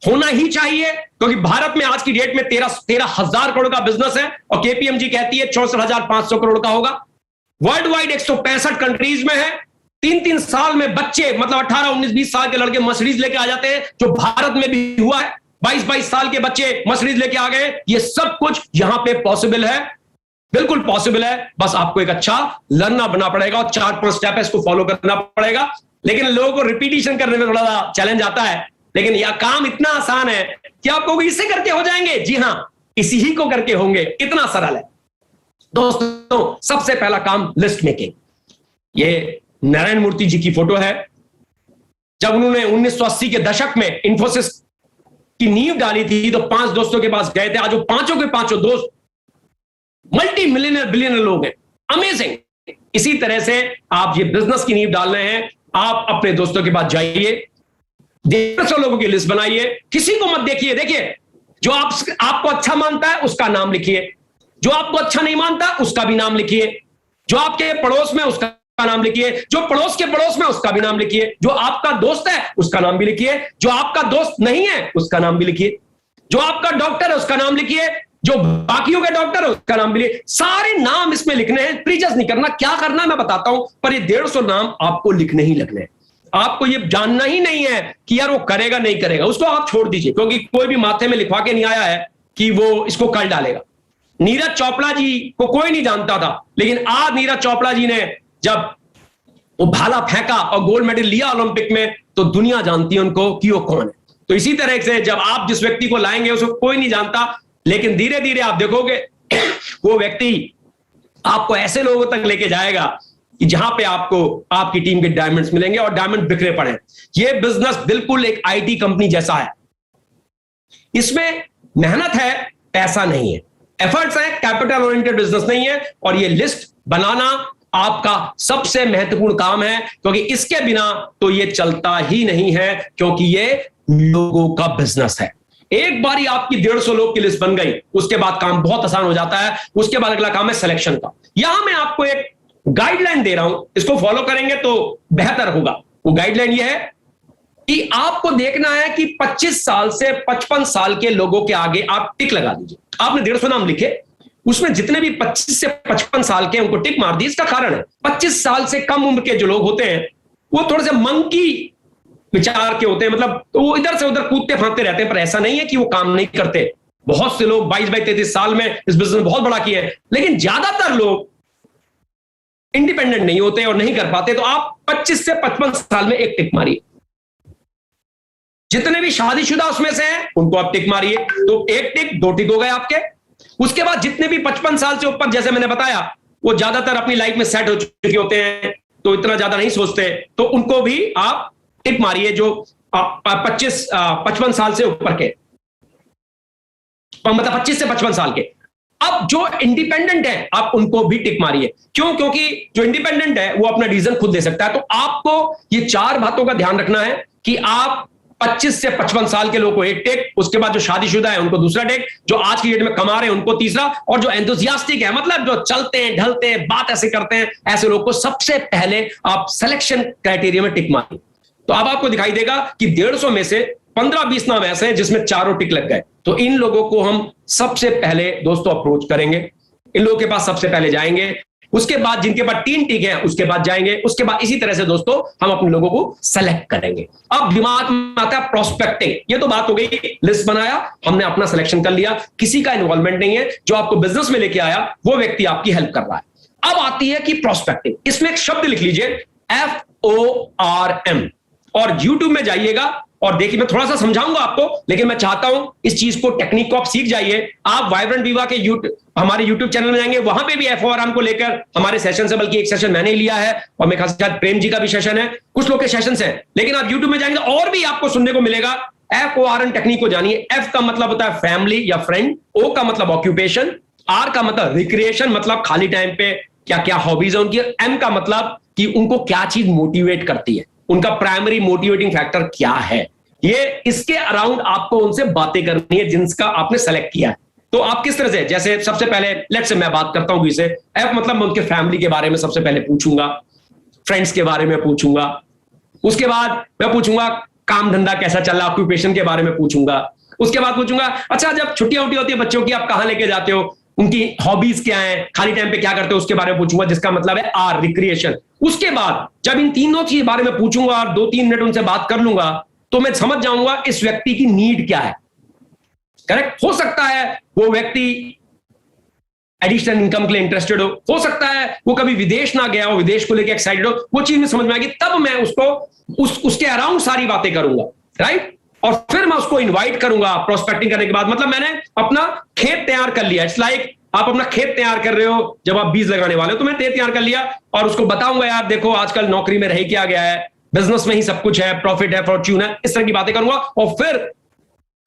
Speaker 2: होना ही चाहिए, क्योंकि भारत में आज की डेट में 13,000 करोड़ का बिजनेस है, और केपीएमजी कहती है 64,500 करोड़ का होगा। वर्ल्ड वाइड 165 कंट्रीज में है। 3-3 साल में बच्चे, मतलब 18, 19, 20 साल के लड़के मर्सिडीज लेके आ जाते हैं, जो भारत में भी हुआ है। 22-22 साल के बच्चे मर्सिडीज लेके आ गए। ये सब कुछ यहां पे पॉसिबल है, बिल्कुल पॉसिबल है। बस आपको एक अच्छा लर्नर बनना पड़ेगा और 4-5 स्टेप है, इसको फॉलो करना पड़ेगा। लेकिन लोगों को रिपीटिशन करने में थोड़ा सा चैलेंज आता है, लेकिन यह काम इतना आसान है कि आप कहोगे इससे करके हो जाएंगे। जी हां, इसी ही को करके होंगे, इतना सरल है। दोस्तों, सबसे पहला काम लिस्ट मेकिंग। ये नारायण मूर्ति जी की फोटो है। जब उन्होंने 1980 के दशक में इंफोसिस की नींव डाली थी, तो 5 दोस्तों के पास गए थे। आज वो पांचों के पांचों दोस्त मल्टी मिलियनर बिलियनर लोग हैं। अमेजिंग। इसी तरह से आप ये बिजनेस की नींव डाल रहे हैं, आप अपने दोस्तों के पास जाइए, 150 लोगों की लिस्ट बनाइए, किसी को मत देखिए। देखिए, जो आपको अच्छा मानता है उसका नाम लिखिए, जो आपको अच्छा नहीं मानता उसका भी नाम लिखिए, जो आपके पड़ोस में उसका नाम लिखिए, जो पड़ोस के पड़ोस में उसका भी नाम लिखिए, जो आपका दोस्त है उसका नाम भी लिखिए, जो आपका दोस्त नहीं है उसका नाम भी लिखिए, जो आपका डॉक्टर है उसका नाम लिखिए, जो बाकियों के डॉक्टर है उसका नाम भी लिए, सारे नाम इसमें लिखने हैं, प्रीजस नहीं करना। क्या करना है मैं बताता हूं, पर ये 150 नाम आपको लिखने ही लगने हैं। आपको ये जानना ही नहीं है कि यार वो करेगा नहीं करेगा, उसको आप छोड़ दीजिए, क्योंकि कोई भी माथे में लिखवा के नहीं आया है कि वो इसको कर डालेगा। नीरज चोपड़ा जी को कोई नहीं जानता था, लेकिन आज नीरज चोपड़ा जी ने जब वो भाला फेंका और गोल्ड मेडल लिया ओलंपिक में, तो दुनिया जानती है उनको कि वो कौन है। तो इसी तरह से जब आप जिस व्यक्ति को लाएंगे उसको कोई नहीं जानता, लेकिन धीरे धीरे आप देखोगे वो व्यक्ति आपको ऐसे लोगों तक लेके जाएगा कि जहां पे आपको आपकी टीम के डायमंड्स मिलेंगे और डायमंड बिखरे पड़े। ये बिजनेस बिल्कुल एक आईटी कंपनी जैसा है, इसमें मेहनत है, पैसा नहीं है, एफर्ट्स है, कैपिटल ओरिएंटेड बिजनेस नहीं है। और ये लिस्ट बनाना आपका सबसे महत्वपूर्ण काम है, क्योंकि इसके बिना तो ये चलता ही नहीं है, क्योंकि ये लोगों का बिजनेस है। एक बारी आपकी 150 लोग की लिस्ट बन गई, उसके बाद काम बहुत आसान हो जाता है। उसके बाद अगला काम है सिलेक्शन का। यहां मैं आपको एक गाइडलाइन दे रहा हूं, इसको फॉलो करेंगे तो बेहतर होगा। वो गाइडलाइन ये है कि आपको देखना है कि 25 साल से 55 साल के लोगों के आगे आप टिक लगा दीजिए। आपने 150 नाम लिखे, उसमें जितने भी 25 से 55 साल के उनको टिक मार दी। इसका कारण है 25 साल से कम उम्र के जो लोग होते हैं वो थोड़े से मंकी विचार के होते हैं, मतलब तो वो इधर से उधर कूदते फांदते रहते हैं। पर ऐसा नहीं है कि वो काम नहीं करते। बहुत से लोग 22-23 साल में इस बिजनेस बहुत बड़ा किए हैं, लेकिन ज्यादातर लोग इंडिपेंडेंट नहीं होते और नहीं कर पाते। तो आप 25 से 55 साल में एक टिक मारिए। जितने भी शादीशुदा उसमें से हैं उनको आप टिक मारिए, तो एक टिक 2 टिक हो गए आपके। उसके बाद जितने भी 55 साल से ऊपर, जैसे मैंने बताया, वो ज्यादातर अपनी लाइफ में सेट हो चुके होते हैं, तो इतना ज्यादा नहीं सोचते, तो उनको भी आप टिक मारिए। जो 55 साल से ऊपर के, मतलब 25 से 55 साल के। अब जो इंडिपेंडेंट है आप उनको भी टिक मारिए। क्यों? क्योंकि जो इंडिपेंडेंट है वो अपना डिसीजन खुद ले सकता है। तो आपको ये 4 बातों का ध्यान रखना है कि आप 25 से 55 साल के लोगों को एक टिक, उसके बाद जो शादीशुदा है उनको दूसरा टिक, जो आज की डेट में कमा रहे हैं उनको तीसरा, और जो एंथुसियास्टिक है, मतलब जो चलते हैं ढलते हैं बात ऐसे करते हैं, ऐसे लोग को सबसे पहले आप सिलेक्शन क्राइटेरिया में टिक मारिए। तो अब आपको दिखाई देगा कि 150 में से 15-20 नाम ऐसे हैं जिसमें चारों टिक लग गए। तो इन लोगों को हम सबसे पहले दोस्तों अप्रोच करेंगे, इन लोगों के पास सबसे पहले जाएंगे, उसके बाद जिनके पास 3 टिक है उसके बाद जाएंगे, उसके बाद इसी तरह से दोस्तों हम अपने लोगों को सेलेक्ट करेंगे। अब दिमाग में आता है प्रोस्पेक्टिंग। ये तो बात हो गई, लिस्ट बनाया, हमने अपना सिलेक्शन कर लिया, किसी का इन्वॉल्वमेंट नहीं है, जो आपको बिजनेस में लेके आया वो व्यक्ति आपकी हेल्प कर रहा है। अब आती है कि प्रोस्पेक्टिंग। इसमें एक शब्द लिख लीजिए, FORM, और YouTube में जाइएगा और देखिए, मैं थोड़ा सा समझाऊंगा आपको, लेकिन मैं चाहता हूं इस चीज को, टेक्निक को आप सीख जाइए। आप वाइब्रेंट विवा के हमारे YouTube चैनल में जाएंगे, वहां पे भी FORM को लेकर हमारे सेशन से, बल्कि एक सेशन मैंने लिया है और मेरे ख्याल से प्रेम जी का भी सेशन है, कुछ लोग के सेशन है, लेकिन आप YouTube में जाएंगे और भी आपको सुनने को मिलेगा। FORM टेक्निक को जानिए। F का मतलब होता है फैमिली या फ्रेंड, O का मतलब ऑक्यूपेशन, R का मतलब रिक्रिएशन, मतलब खाली टाइम पे क्या क्या हॉबीज है उनकी, M का मतलब कि उनको क्या चीज मोटिवेट करती है, उनका प्राइमरी मोटिवेटिंग फैक्टर क्या है। ये इसके अराउंड आपको उनसे बातें करनी है जिनका आपने सेलेक्ट किया है। तो आप किस तरह से, जैसे सबसे पहले लेट्स से मैं बात करता हूं किसी से, एफ मतलब मैं उनके फैमिली के बारे में सबसे पहले पूछूंगा, फ्रेंड्स के बारे में पूछूंगा, उसके बाद मैं पूछूंगा काम धंधा कैसा चल रहा, ऑक्यूपेशन के बारे में पूछूंगा, उसके बाद पूछूंगा अच्छा जब छुट्टियां उट्टी होती है बच्चों की आप कहां लेके जाते हो, उनकी हॉबीज क्या है, खाली टाइम पे क्या करते हो, उसके बारे में पूछूंगा, जिसका मतलब है आर, रिक्रिएशन। उसके बाद जब इन तीनों चीज बारे में पूछूंगा और 2-3 मिनट उनसे बात कर लूंगा, तो मैं समझ जाऊंगा इस व्यक्ति की नीड क्या है। करेक्ट? हो सकता है वो व्यक्ति एडिशनल इनकम के लिए इंटरेस्टेड हो सकता है वो कभी विदेश ना गया हो, विदेश को लेकर एक्साइटेड हो, वो चीज में समझ में आएगी, तब मैं उसको उसके अराउंड सारी बातें करूंगा, राइट? और फिर मैं उसको इनवाइट करूंगा प्रोस्पेक्टिंग करने के बाद। मतलब मैंने अपना खेत तैयार कर लिया। इट्स लाइक आप अपना खेत तैयार कर रहे हो, जब आप बीज लगाने वाले हो, तो मैं खेत तैयार कर लिया और उसको बताऊंगा यार देखो आजकल नौकरी में रह किया गया है, बिजनेस में ही सब कुछ है, प्रॉफिट है, फॉर्च्यून है, इस तरह की बातें करूंगा और फिर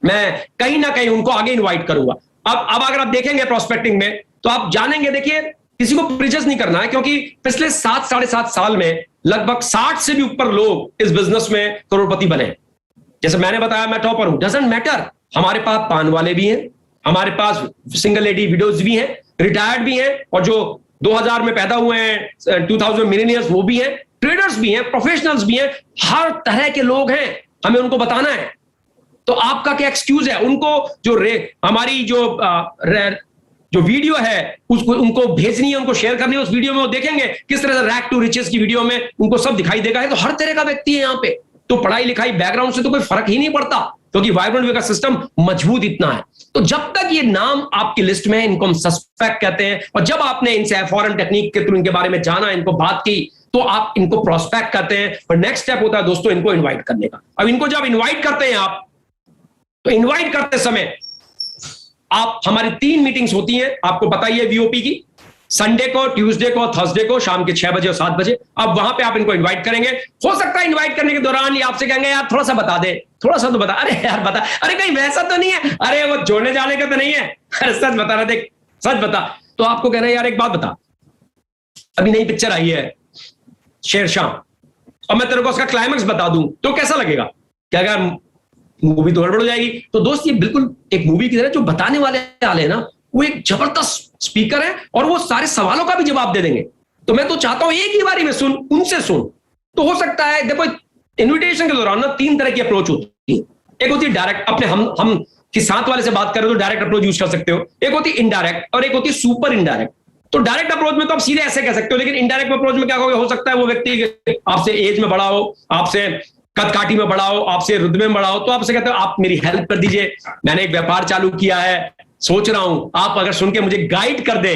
Speaker 2: मैं कहीं ना कहीं उनको आगे इनवाइट करूंगा। अब अगर आप देखेंगे प्रोस्पेक्टिंग में तो आप जानेंगे, देखिए किसी को प्रीजस नहीं करना है, क्योंकि पिछले 7-7.5 साल में लगभग 60 से भी ऊपर लोग इस बिजनेस में करोड़पति बने। जैसे मैंने बताया मैं टॉपर हूं, डजंट मैटर, हमारे पास पान वाले भी हैं, हमारे पास सिंगल लेडी विडोज भी हैं, रिटायर्ड भी हैं, और जो 2000 में पैदा हुए हैं 2000 मिलेनियर्स वो भी हैं, ट्रेडर्स भी हैं, प्रोफेशनल्स भी हैं, हर तरह के लोग हैं। हमें उनको बताना है तो आपका क्या एक्सक्यूज है? उनको जो हमारी जो वीडियो है उसको उनको भेजनी है, उनको शेयर करनी है, उस वीडियो में वो देखेंगे किस तरह से रैग टू रिचेस की वीडियो में उनको सब दिखाई देगा। है तो हर तरह का व्यक्ति है यहाँ पे, तो पढ़ाई लिखाई बैकग्राउंड से तो कोई फर्क ही नहीं पड़ता, क्योंकि वाइब्रेंट वे का सिस्टम मजबूत इतना है। तो जब तक ये नाम आपकी लिस्ट में है, इनको हम सस्पेक्ट कहते हैं, और जब आपने इनसे फॉरेन टेक्निक के थ्रू इनके बारे में जाना, इनको बात की, तो आप इनको प्रोस्पेक्ट करते हैं। और नेक्स्ट स्टेप होता है दोस्तों इनको इनवाइट करने का। अब इनको जब इनवाइट करते हैं आप, तो इनवाइट करते समय आप, हमारी 3 मीटिंग्स होती हैं, आपको पता ही है वीओपी की, संडे को, ट्यूसडे को, थर्सडे को शाम के 6 बजे और 7 बजे। अब वहां पे आप इनको इनवाइट करेंगे। हो सकता है इनवाइट करने के दौरान ये आपसे कहेंगे यार थोड़ा सा बता दे, थोड़ा सा तो बता। अरे यार बता, अरे कहीं वैसा तो नहीं है, अरे वो जोड़ने जाने का तो नहीं है, अरे सच बता रहा, देख सच बता। तो आपको कह रहे हैं यार एक बात बता, अभी नई पिक्चर आई है शेरशाह, और मैं तेरे को उसका क्लाइमैक्स बता दूं तो कैसा लगेगा? क्या अगर मूवी तो गड़बड़ हो जाएगी। तो दोस्त ये बिल्कुल एक मूवी की तरह, जो बताने वाले हैं ना वो एक जबरदस्त स्पीकर है और वो सारे सवालों का भी जवाब दे देंगे। तो मैं तो चाहता हूं एक ही बारी में सुन, उनसे सुन। तो हो सकता है, देखो इन्विटेशन के दौरान ना 3 तरह की अप्रोच होती है। एक होती है डायरेक्ट, अपने हम कि साथ वाले से बात करें तो डायरेक्ट अप्रोच यूज कर सकते हो। एक होती है इनडायरेक्ट और एक होती है सुपर इनडायरेक्ट। तो डायरेक्ट अप्रोच में तो आप सीधे ऐसे कह सकते हो, लेकिन इनडायरेक्ट अप्रोच में क्या हो सकता है वो व्यक्ति आपसे एज में बड़ा हो, आपसे कदकाठी में बड़ा हो, आपसे रुतबे में बड़ा हो, तो आपसे कहते हो आप मेरी हेल्प कर दीजिए, मैंने एक व्यापार चालू किया है, सोच रहा हूं आप अगर सुन के मुझे गाइड कर दे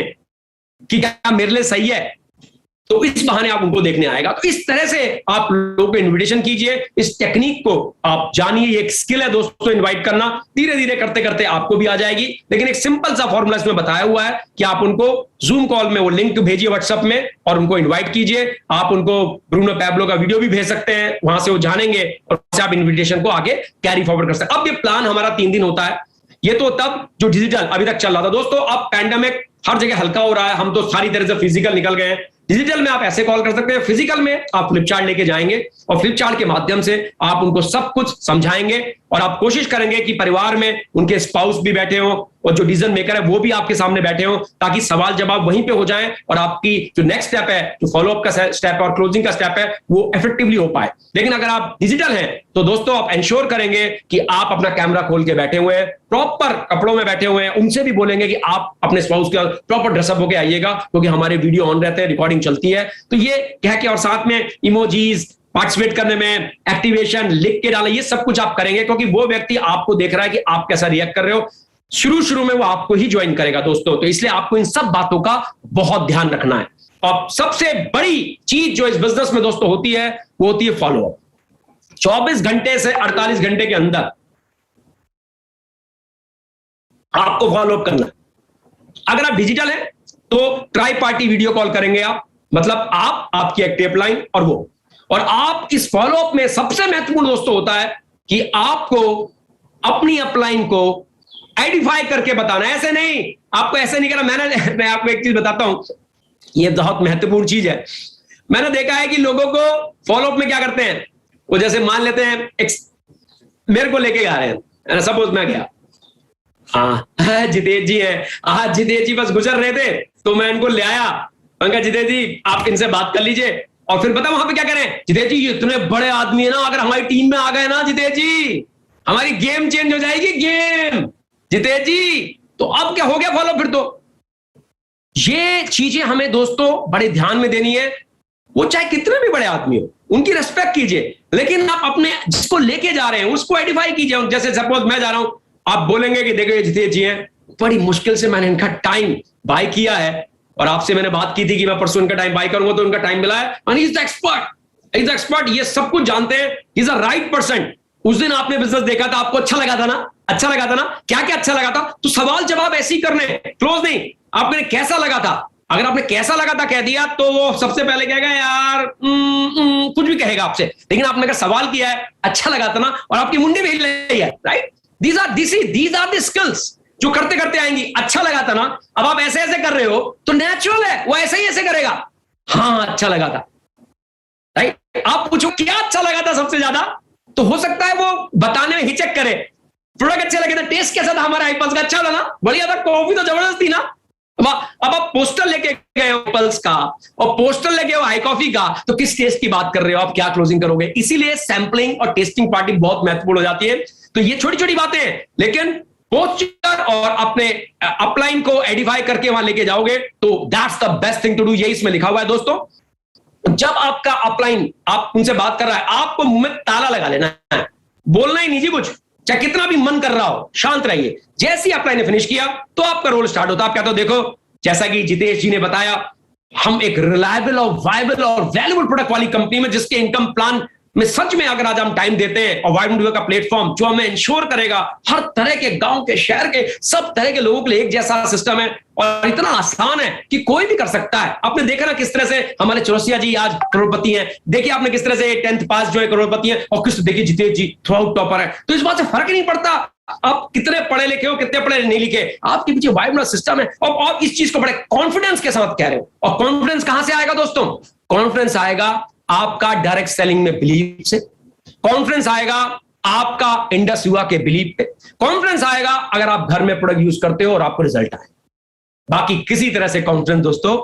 Speaker 2: कि क्या मेरे लिए सही है, तो इस बहाने आप उनको देखने आएगा। तो इस तरह से आप लोगों को इनविटेशन कीजिए, इस टेक्निक को आप जानिए। ये एक स्किल है दोस्तों, इनवाइट करना। धीरे धीरे करते करते आपको भी आ जाएगी, लेकिन एक सिंपल सा फॉर्मूला इसमें बताया हुआ है कि आप उनको जूम कॉल में वो लिंक भेजिए व्हाट्सएप में और उनको इन्वाइट कीजिए। आप उनको ब्रूनो पैब्लो का वीडियो भी भेज सकते हैं, वहां से वो जानेंगे और वहां से आप इन्विटेशन को आगे कैरी फॉरवर्ड कर सकते हैं। अब ये प्लान हमारा 3 दिन होता है। ये तो तब जो डिजिटल अभी तक चल रहा था दोस्तों, अब पैंडेमिक हर जगह हल्का हो रहा है, हम तो सारी तरह से फिजिकल निकल गए हैं। डिजिटल में आप ऐसे कॉल कर सकते हैं, फिजिकल में आप फ्लिपचार्ट लेके जाएंगे और फ्लिपचार्ट के माध्यम से आप उनको सब कुछ समझाएंगे और आप कोशिश करेंगे कि परिवार में उनके स्पाउस भी बैठे हो और जो डिसीजन मेकर है वो भी आपके सामने बैठे हो, ताकि सवाल जवाब वहीं पे हो जाए और आपकी जो नेक्स्ट स्टेप है, जो फॉलोअप का स्टेप है और क्लोजिंग का स्टेप है, वो इफेक्टिवली हो पाए। लेकिन अगर आप डिजिटल हैं तो दोस्तों आप इंश्योर करेंगे कि आप अपना कैमरा खोल के बैठे हुए हैं, प्रॉपर कपड़ों में बैठे हुए हैं। उनसे भी बोलेंगे कि आप अपने स्पाउस के प्रॉपर ड्रेसअप होकर आइएगा, क्योंकि हमारे वीडियो ऑन रहते हैं, रिकॉर्डिंग चलती है। तो ये कह के और साथ में इमोजीज पार्टिसिपेट करने में, एक्टिवेशन लिख के डालें, ये सब कुछ आप करेंगे, क्योंकि वो व्यक्ति आपको देख रहा है कि आप कैसा रिएक्ट कर रहे हो। शुरू में वो आपको ही ज्वाइन करेगा दोस्तों, तो इसलिए आपको इन सब बातों का बहुत ध्यान रखना है। और सबसे बड़ी चीज जो इस बिजनेस में दोस्तों होती है वो होती है फॉलोअप। 24 घंटे से 48 घंटे के अंदर आपको फॉलोअप करना है। अगर आप डिजिटल हैं तो ट्राई पार्टी वीडियो कॉल करेंगे आप, मतलब आप, आपकी एक टेप लाइन और वो, और आप इस फॉलोअप में सबसे महत्वपूर्ण दोस्तों होता है कि आपको अपनी अपलाइन को आइडेंटिफाई करके बताना। ऐसे नहीं, आपको ऐसे नहीं करना। मैं आपको एक चीज बताता हूं, ये बहुत महत्वपूर्ण चीज है। मैंने देखा है कि लोगों को फॉलोअप में क्या करते हैं, वो जैसे मान लेते हैं मेरे को लेके आ रहे हैं, सपोज मैं गया, हाँ जितेश जी है, हाँ जितेश जी बस गुजर रहे थे तो मैं इनको ले आया, मैंने जितेश जी आप इनसे बात कर लीजिए। और फिर पता वहां पे क्या करें, जितेश जी ये इतने बड़े आदमी है ना, अगर हमारी टीम में आ गए ना जितेश जी, हमारी गेम चेंज हो जाएगी, गेम जितेश जी। तो अब क्या हो गया फॉलो। फिर तो ये चीजें हमें दोस्तों बड़े ध्यान में देनी है। वो चाहे कितने भी बड़े आदमी हो, उनकी रिस्पेक्ट कीजिए, लेकिन आप अपने जिसको लेके जा रहे हैं उसको आइडेंटिफाई कीजिए। जैसे सपोज मैं जा रहा हूं, आप बोलेंगे कि देखो ये जितेश जी हैं, बड़ी मुश्किल से मैंने इनका टाइम बाय किया है और आपसे मैंने बात की थी कि मैं परसों इनका टाइम बाय करूंगा, तो उनका टाइम मिला है। And he is the expert, ये सब कुछ जानते हैं, he is a right person. उस दिन आपने बिजनेस देखा था, आपको अच्छा लगा था ना, अच्छा लगा था ना, क्या क्या अच्छा लगा था। तो सवाल जवाब ऐसे ही करने, क्लोज नहीं। आपने कैसा लगा था, अगर आपने कैसा लगा था कह दिया तो वो सबसे पहले कहेगा यार कुछ भी कहेगा आपसे। लेकिन आपने अगर सवाल किया है अच्छा लगा था ना, और आपकी मुंडी भी हिल रही है, right, these are the skills जो करते करते आएंगी। अच्छा लगा था ना, अब आप ऐसे ऐसे कर रहे हो तो नेचुरल है, वो ऐसे ही ऐसे करेगा, हाँ अच्छा लगा था, राइट। आप पूछो क्या अच्छा लगा था सबसे ज्यादा, तो हो सकता है वो बताने में हिचक करे। प्रोडक्ट अच्छे लगे थे, टेस्ट कैसा था हमारा एप्पल्स का, अच्छा था ना, बढ़िया था, कॉफी तो जबरदस्त थी ना। अब आप पोस्टर लेके गए हो एप्पल्स का और पोस्टर लेके हो हाई कॉफी का, तो किस टेस्ट की बात कर रहे हो आप, क्या क्लोजिंग करोगे। इसीलिए सैंपलिंग और टेस्टिंग पार्टी बहुत महत्वपूर्ण हो जाती है। तो ये छोटी छोटी बातें हैं, लेकिन पोस्चर और अपने अपलाइन को एडिफाई करके वहां लेके जाओगे तो that's the best thing to do. यही इसमें लिखा हुआ है दोस्तों। जब आपका अपलाइन आप उनसे बात कर रहा है, आपको मुंह में ताला लगा लेना है, बोलना ही नहीं जी कुछ, चाहे कितना भी मन कर रहा हो, शांत रहिए। जैसे ही अपलाइन ने फिनिश किया तो आपका रोल स्टार्ट होता है। आप कहते हो देखो, जैसा कि जितेश जी ने बताया, हम एक रिलायबल और वायबल और वैल्यूबल प्रोडक्ट वाली कंपनी में, जिसके इनकम प्लान में सच में अगर आज हम टाइम देते हैं, और वाइब्रेंट का प्लेटफॉर्म जो हमें इंश्योर करेगा हर तरह के गांव के, शहर के, सब तरह के लोगों के लिए एक जैसा सिस्टम है और इतना आसान है कि कोई भी कर सकता है। आपने देखा ना किस तरह से हमारे चौरसिया जी आज करोड़पति हैं, देखिए आपने किस तरह से 10th पास जो है करोड़पति हैं, और किस देखिए जितेश जी थ्रू आउट टॉपर है। तो इस बात से फर्क नहीं पड़ता आप कितने पढ़े लिखे हो, कितने पढ़े नहीं लिखे, आपके पीछे वाइब्रेंट सिस्टम है। और आप इस चीज को बड़े कॉन्फिडेंस के साथ कह रहे हो। और कॉन्फिडेंस कहां से आएगा दोस्तों? कॉन्फिडेंस आएगा आपका डायरेक्ट सेलिंग में बिलीव से, कॉन्फिडेंस आएगा आपका इंडस युवा के बिलीव पे, कॉन्फिडेंस आएगा अगर आप घर में प्रोडक्ट यूज करते हो और आपको रिजल्ट आए। बाकी किसी तरह से कॉन्फिडेंस दोस्तों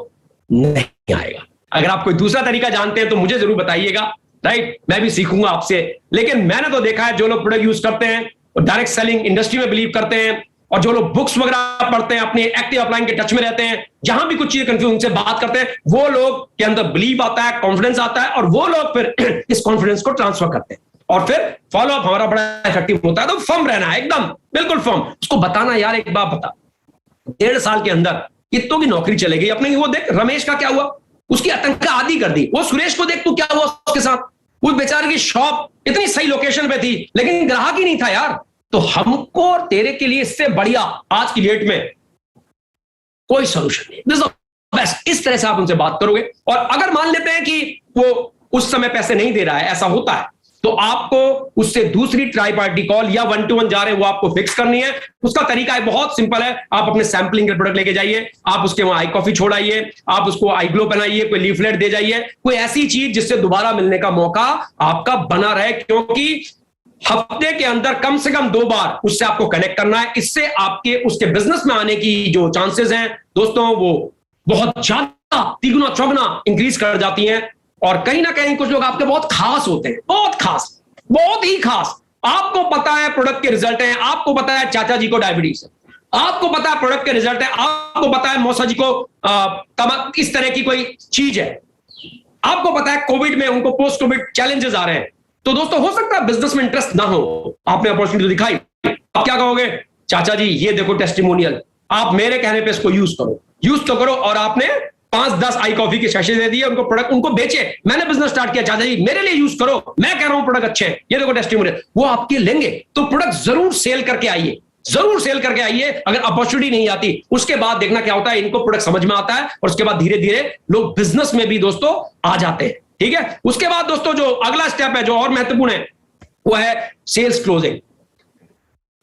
Speaker 2: नहीं आएगा। अगर आप कोई दूसरा तरीका जानते हैं तो मुझे जरूर बताइएगा, राइट? मैं भी सीखूंगा आपसे। लेकिन मैंने तो देखा है जो लोग प्रोडक्ट यूज करते हैं और डायरेक्ट सेलिंग इंडस्ट्री में बिलीव करते हैं, और जो लोग बुक्स वगैरह पढ़ते हैं, अपने एक्टिव अपलाइन के टच में रहते हैं, जहां भी कुछ चीजें कंफ्यूज उनसे बात करते हैं, वो लोग के अंदर बिलीव आता है, कॉन्फिडेंस आता है, और वो लोग फिर इस कॉन्फिडेंस को ट्रांसफर करते हैं और फिर फॉलो अप हमारा बड़ा इफेक्टिव होता है। तो फर्म रहना है, एकदम बिल्कुल फर्म। उसको बताना यार एक बात बता, 1.5 साल के अंदर कितनों की नौकरी चले गई अपने। वो देख रमेश का क्या हुआ, उसकी आतंका आदि कर दी। वो सुरेश को देख तू क्या हुआ उसके साथ, उस बेचारे की शॉप इतनी सही लोकेशन पे थी लेकिन ग्राहक ही नहीं था यार। तो हमको और तेरे के लिए इससे बढ़िया आज की डेट में कोई सोल्यूशन नहीं। This is the best. इस तरह से आप उनसे बात करोगे, और अगर मान लेते हैं कि वो उस समय पैसे नहीं दे रहा है, ऐसा होता है, तो आपको उससे दूसरी ट्राई पार्टी कॉल या 1-to-1 जा रहे हैं वो आपको फिक्स करनी है। उसका तरीका है बहुत सिंपल है, आप अपने सैंपलिंग के प्रोडक्ट लेके जाइए, आप उसके वहां आई कॉफी छोड़ाइए, आप उसको आई ग्लो पहनाइए, कोई लीफलेट दे जाइए, कोई ऐसी चीज जिससे दोबारा मिलने का मौका आपका बना रहे। क्योंकि हफ्ते के अंदर कम से कम 2 बार उससे आपको कनेक्ट करना है। इससे आपके उसके बिजनेस में आने की जो चांसेस हैं दोस्तों वो बहुत ज्यादा तिगुना चौगुना इंक्रीज कर जाती हैं। और कहीं ना कहीं कुछ लोग आपके बहुत खास होते हैं, बहुत खास, बहुत ही खास। आपको पता है प्रोडक्ट के रिजल्ट हैं, आपको पता है चाचा जी को डायबिटीज है, आपको पता है प्रोडक्ट के रिजल्ट है, आपको पता है मौसा जी को इस तरह की कोई चीज है, आपको पता है कोविड में उनको पोस्ट कोविड चैलेंजेस आ रहे हैं। तो दोस्तों हो सकता है बिजनेस में इंटरेस्ट ना हो, आपने अपॉर्चुनिटी दिखाई, आप क्या कहोगे? चाचा जी ये देखो टेस्टिमोनियल, आप मेरे कहने पे इसको यूज करो, यूज तो करो। और आपने 5-10 आई कॉफी के शैशे दे दिए, उनको प्रोडक्ट उनको बेचे, मैंने बिजनेस स्टार्ट किया, चाचा जी मेरे लिए यूज करो, मैं कह रहा हूं प्रोडक्ट अच्छे हैं, ये देखो टेस्टिमोनियल, वो आपके लेंगे। तो प्रोडक्ट जरूर सेल करके आइए, जरूर सेल करके आइए। अगर अपॉर्चुनिटी नहीं आती उसके बाद देखना क्या होता है, इनको प्रोडक्ट समझ में आता है और उसके बाद धीरे धीरे लोग बिजनेस में भी दोस्तों आ जाते हैं। ठीक है, उसके बाद दोस्तों जो अगला स्टेप है जो और महत्वपूर्ण है वो है सेल्स क्लोजिंग।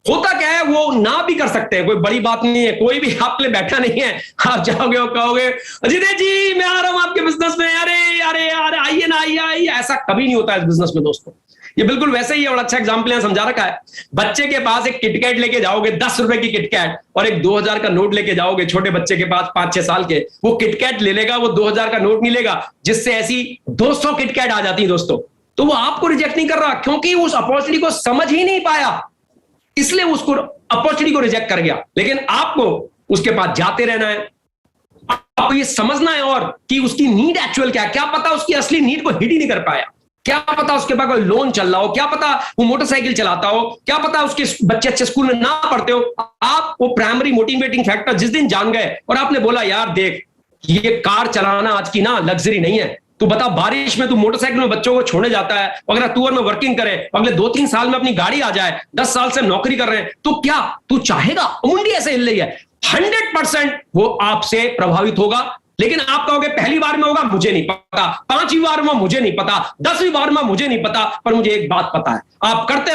Speaker 2: होता क्या है, वो ना भी कर सकते हैं, कोई बड़ी बात नहीं है, कोई भी आपके लिए बैठा नहीं है। आप जाओगे और कहोगे अजीत जी मैं आ रहा हूं आपके बिजनेस में, अरे अरे अरे आइए ना, आइए। ऐसा कभी नहीं होता है इस बिजनेस में दोस्तों। ये बिल्कुल वैसे ही है, बड़ा अच्छा एग्जाम्पल यहां समझा रखा है। बच्चे के पास एक किटकैट लेके जाओगे, 10 रुपए की किटकैट, और एक 2000 का नोट लेके जाओगे छोटे बच्चे के पास 5-6 साल के, वो किटकैट ले लेगा, वो 2000 का नोट नहीं लेगा। जिससे ऐसी 200 किटकैट आ जाती है दोस्तों, तो वो आपको रिजेक्ट नहीं कर रहा क्योंकि उस अपॉर्चुनिटी को समझ ही नहीं पाया, इसलिए उसको अपॉर्चुनिटी को रिजेक्ट कर गया। लेकिन आपको उसके पास जाते रहना है, आपको ये समझना है और कि उसकी नीड एक्चुअल क्या है। क्या पता उसकी असली नीड को हिट ही नहीं कर पाया, क्या पता उसके पास कोई लोन चल रहा हो, क्या पता वो मोटरसाइकिल चलाता हो, क्या पता उसके बच्चे अच्छे स्कूल में ना पढ़ते हो। आप वो प्राइमरी मोटिवेटिंग फैक्टर जिस दिन जान गए और आपने बोला यार देख ये कार चलाना आज की ना लग्जरी नहीं है, तू बता बारिश में तू मोटरसाइकिल में बच्चों को छोड़ने जाता है, अगर तू और मैं वर्किंग करें, अगले 2-3 साल में अपनी गाड़ी आ जाए, 10 साल से नौकरी कर रहे हैं, तो क्या तू चाहेगा? मुंडी ऐसे हिल रही है, 100% वो आपसे प्रभावित होगा। लेकिन आप कहोगे पहली बार में होगा, मुझे नहीं पता, 5वीं बार में मुझे नहीं पता, 10वीं बार में मुझे नहीं पता, पर मुझे एक बात पता है, आप करते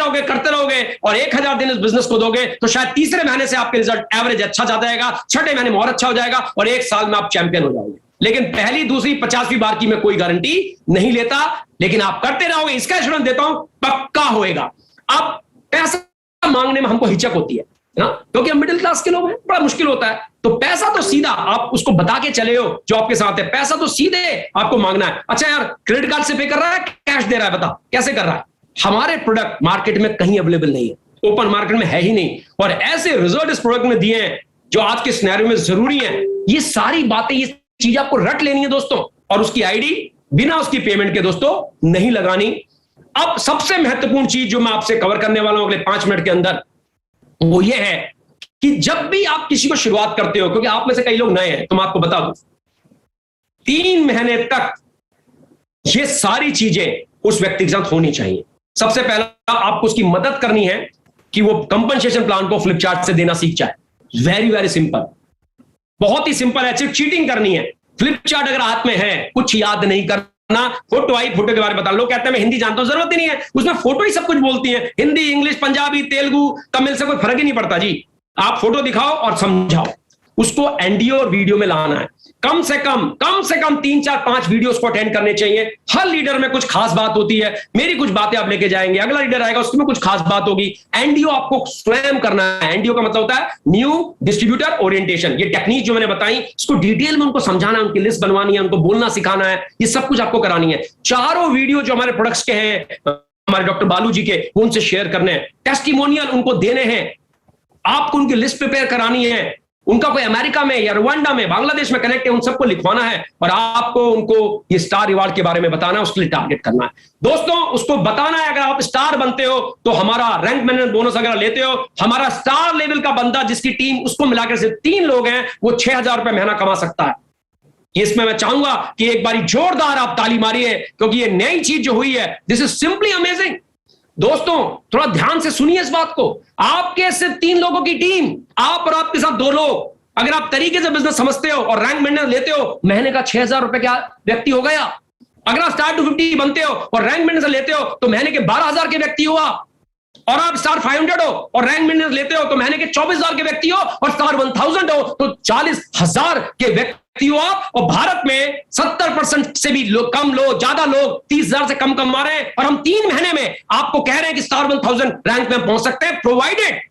Speaker 2: रहोगे और 1000 दिन इस बिजनेस को दोगे तो शायद तीसरे महीने से आपके रिजल्ट एवरेज अच्छा जा जाएगा, छठे महीने में और अच्छा हो जाएगा और 1 साल में आप चैंपियन हो जाओगे। लेकिन पहली, दूसरी, 50वीं बार की मैं कोई गारंटी नहीं लेता, लेकिन आप करते रहोगे, इसका एश्योरेंस देता हूं पक्का होएगा। अब पैसा मांगने में हमको हिचक होती है ना, क्योंकि हम मिडिल क्लास के लोग हैं, बड़ा मुश्किल होता है। तो पैसा तो सीधा आप उसको बता के चले हो जो आपके साथ है, पैसा तो सीधे आपको मांगना है। अच्छा यार क्रेडिट कार्ड से पे कर रहा है, कैश दे रहा है, बता कैसे कर रहा है? हमारे प्रोडक्ट मार्केट में कहीं अवेलेबल नहीं है, ओपन मार्केट में है ही नहीं, और ऐसे रिजल्ट इस प्रोडक्ट में दिए हैं जो आज के सिनेरियो में जरूरी है। ये सारी बातें, ये चीज आपको रट लेनी है दोस्तों, और उसकी आईडी बिना उसकी पेमेंट के दोस्तों नहीं लगानी। अब सबसे महत्वपूर्ण चीज जो मैं आपसे कवर करने वाला हूं अगले 5 मिनट के अंदर, वो ये है कि जब भी आप किसी को शुरुआत करते हो, क्योंकि आप में से कई लोग नए हैं, तो मैं आपको बता दूं 3 महीने तक ये सारी चीजें उस व्यक्ति के साथ होनी चाहिए। सबसे पहला आपको उसकी मदद करनी है कि वो कंपनसेशन प्लान को फ्लिपचार्ट से देना सीख जाए। वेरी वेरी सिंपल, बहुत ही सिंपल है, सिर्फ चीटिंग करनी है। फ्लिपचार्ट अगर हाथ में है, कुछ याद नहीं करना, फोटो आई, फोटो के बारे में बता। लोग कहते हैं मैं हिंदी जानता हूं, जरूरत ही नहीं है, उसमें फोटो ही सब कुछ बोलती है। हिंदी, इंग्लिश, पंजाबी, तेलुगु, तमिल से कोई फर्क ही नहीं पड़ता जी। आप फोटो दिखाओ और समझाओ, उसको एनडीओ और वीडियो में लाना है। कम से कम 3, 4, 5 वीडियोस को अटेंड करने चाहिए। हर लीडर में कुछ खास बात होती है, मेरी कुछ बातें आप लेके जाएंगे, अगला लीडर आएगा उसमें कुछ खास बात होगी। एनडीओ आपको स्वयं करना है। एनडीओ का मतलब होता है न्यू डिस्ट्रीब्यूटर ओरिएंटेशन। ये टेक्निक जो मैंने बताई, इसको डिटेल में उनको समझाना है, उनकी लिस्ट बनवानी है, उनको बोलना सिखाना है, ये सब कुछ आपको करानी है। चारों वीडियो जो हमारे प्रोडक्ट्स के हैं, हमारे डॉक्टर बालू जी के, उनसे शेयर करने हैं। टेस्टिमोनियल उनको देने हैं, आपको उनकी लिस्ट प्रिपेयर करानी है। उनका कोई अमेरिका में या रवांडा में, बांग्लादेश में कनेक्ट है, उन सबको लिखवाना है, और आपको उनको ये स्टार रिवार्ड के बारे में बताना है, उसके लिए टारगेट करना है। दोस्तों उसको बताना है, अगर आप स्टार बनते हो तो हमारा रैंक मैनेजर बोनस अगर लेते हो, हमारा स्टार लेवल का बंदा जिसकी टीम, उसको मिलाकर सिर्फ 3 लोग हैं, वो 6,000 रुपए महीना कमा सकता है। इसमें मैं चाहूंगा कि एक बारी जोरदार आप ताली मारिए, क्योंकि ये नई चीज जो हुई है, दिस इज सिंपली अमेजिंग। दोस्तों थोड़ा ध्यान से सुनिए इस बात को। आपके सिर्फ 3 लोगों की टीम, आप और आपके साथ 2 लोग, अगर आप तरीके से बिजनेस समझते हो और रैंक मैनेजर लेते हो, महीने का 6,000 रुपए का व्यक्ति हो गया। अगर आप स्टार 250 बनते हो और रैंक मैनेजर लेते हो तो महीने के 12,000 के व्यक्ति हुआ। और आप स्टार 500 हो और रैंक मैनेजर लेते हो तो महीने के 24,000 के व्यक्ति हो, और स्टार 1000 हो तो 40,000 के व्यक्ति हो आप। और भारत में 70% से भी कम लोग, ज्यादा लोग 30,000 से कम कमा रहे हैं, और हम 3 महीने में आपको कह रहे हैं कि स्टार 1000 रैंक में पहुंच सकते हैं, प्रोवाइडेड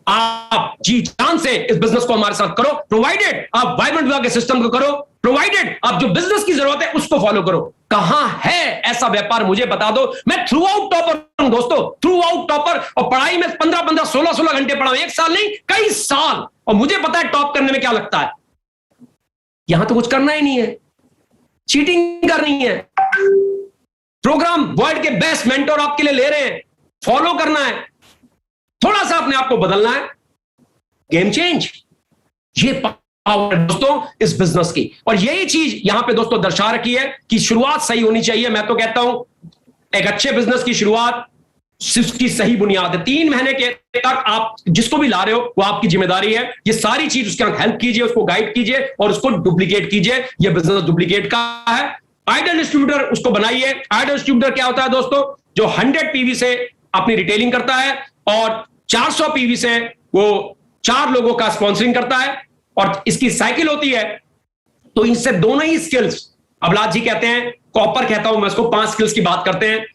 Speaker 2: आप जी जान से इस बिजनेस को हमारे साथ करो, प्रोवाइडेड आप वाइब्रेंट विभाग के सिस्टम को करो, प्रोवाइडेड आप जो बिजनेस की जरूरत है उसको फॉलो करो। कहां है ऐसा व्यापार, मुझे बता दो। मैं थ्रू आउट टॉपर हूं दोस्तों, थ्रू आउट टॉपर, और पढ़ाई में 15-15, 16-16 घंटे पढ़ा हूं, 1 साल नहीं कई साल, और मुझे पता है टॉप करने में क्या लगता है। यहां तो कुछ करना ही नहीं है, चीटिंग करनी है। प्रोग्राम वर्ल्ड के बेस्ट मेंटोर आपके लिए ले रहे हैं, फॉलो करना है, थोड़ा सा अपने आप को बदलना है, गेम चेंज। ये पावर दोस्तों इस बिजनेस की, और यही चीज यहां पे दोस्तों दर्शा रखी है कि शुरुआत सही होनी चाहिए। मैं तो कहता हूं एक अच्छे बिजनेस की शुरुआत की सही बुनियाद है। 3 महीने के तक आप जिसको भी ला रहे हो वो आपकी जिम्मेदारी है, ये सारी चीज उसके अंदर हेल्प कीजिए, उसको गाइड कीजिए और उसको डुप्लीकेट कीजिए। ये बिजनेस डुप्लीकेट का है। आइडल डिस्ट्रीब्यूटर उसको बनाइए। आइडल डिस्ट्रीब्यूटर क्या होता है दोस्तों, जो 100 पीवी से अपनी रिटेलिंग करता है और 400 पीवी से वो 4 लोगों का स्पॉन्सरिंग करता है, और इसकी साइकिल होती है। तो इनसे दोनों ही स्किल्स, अबलाद जी कहते हैं, कॉपर कहता हूं मैं इसको, 5 स्किल्स की बात करते हैं।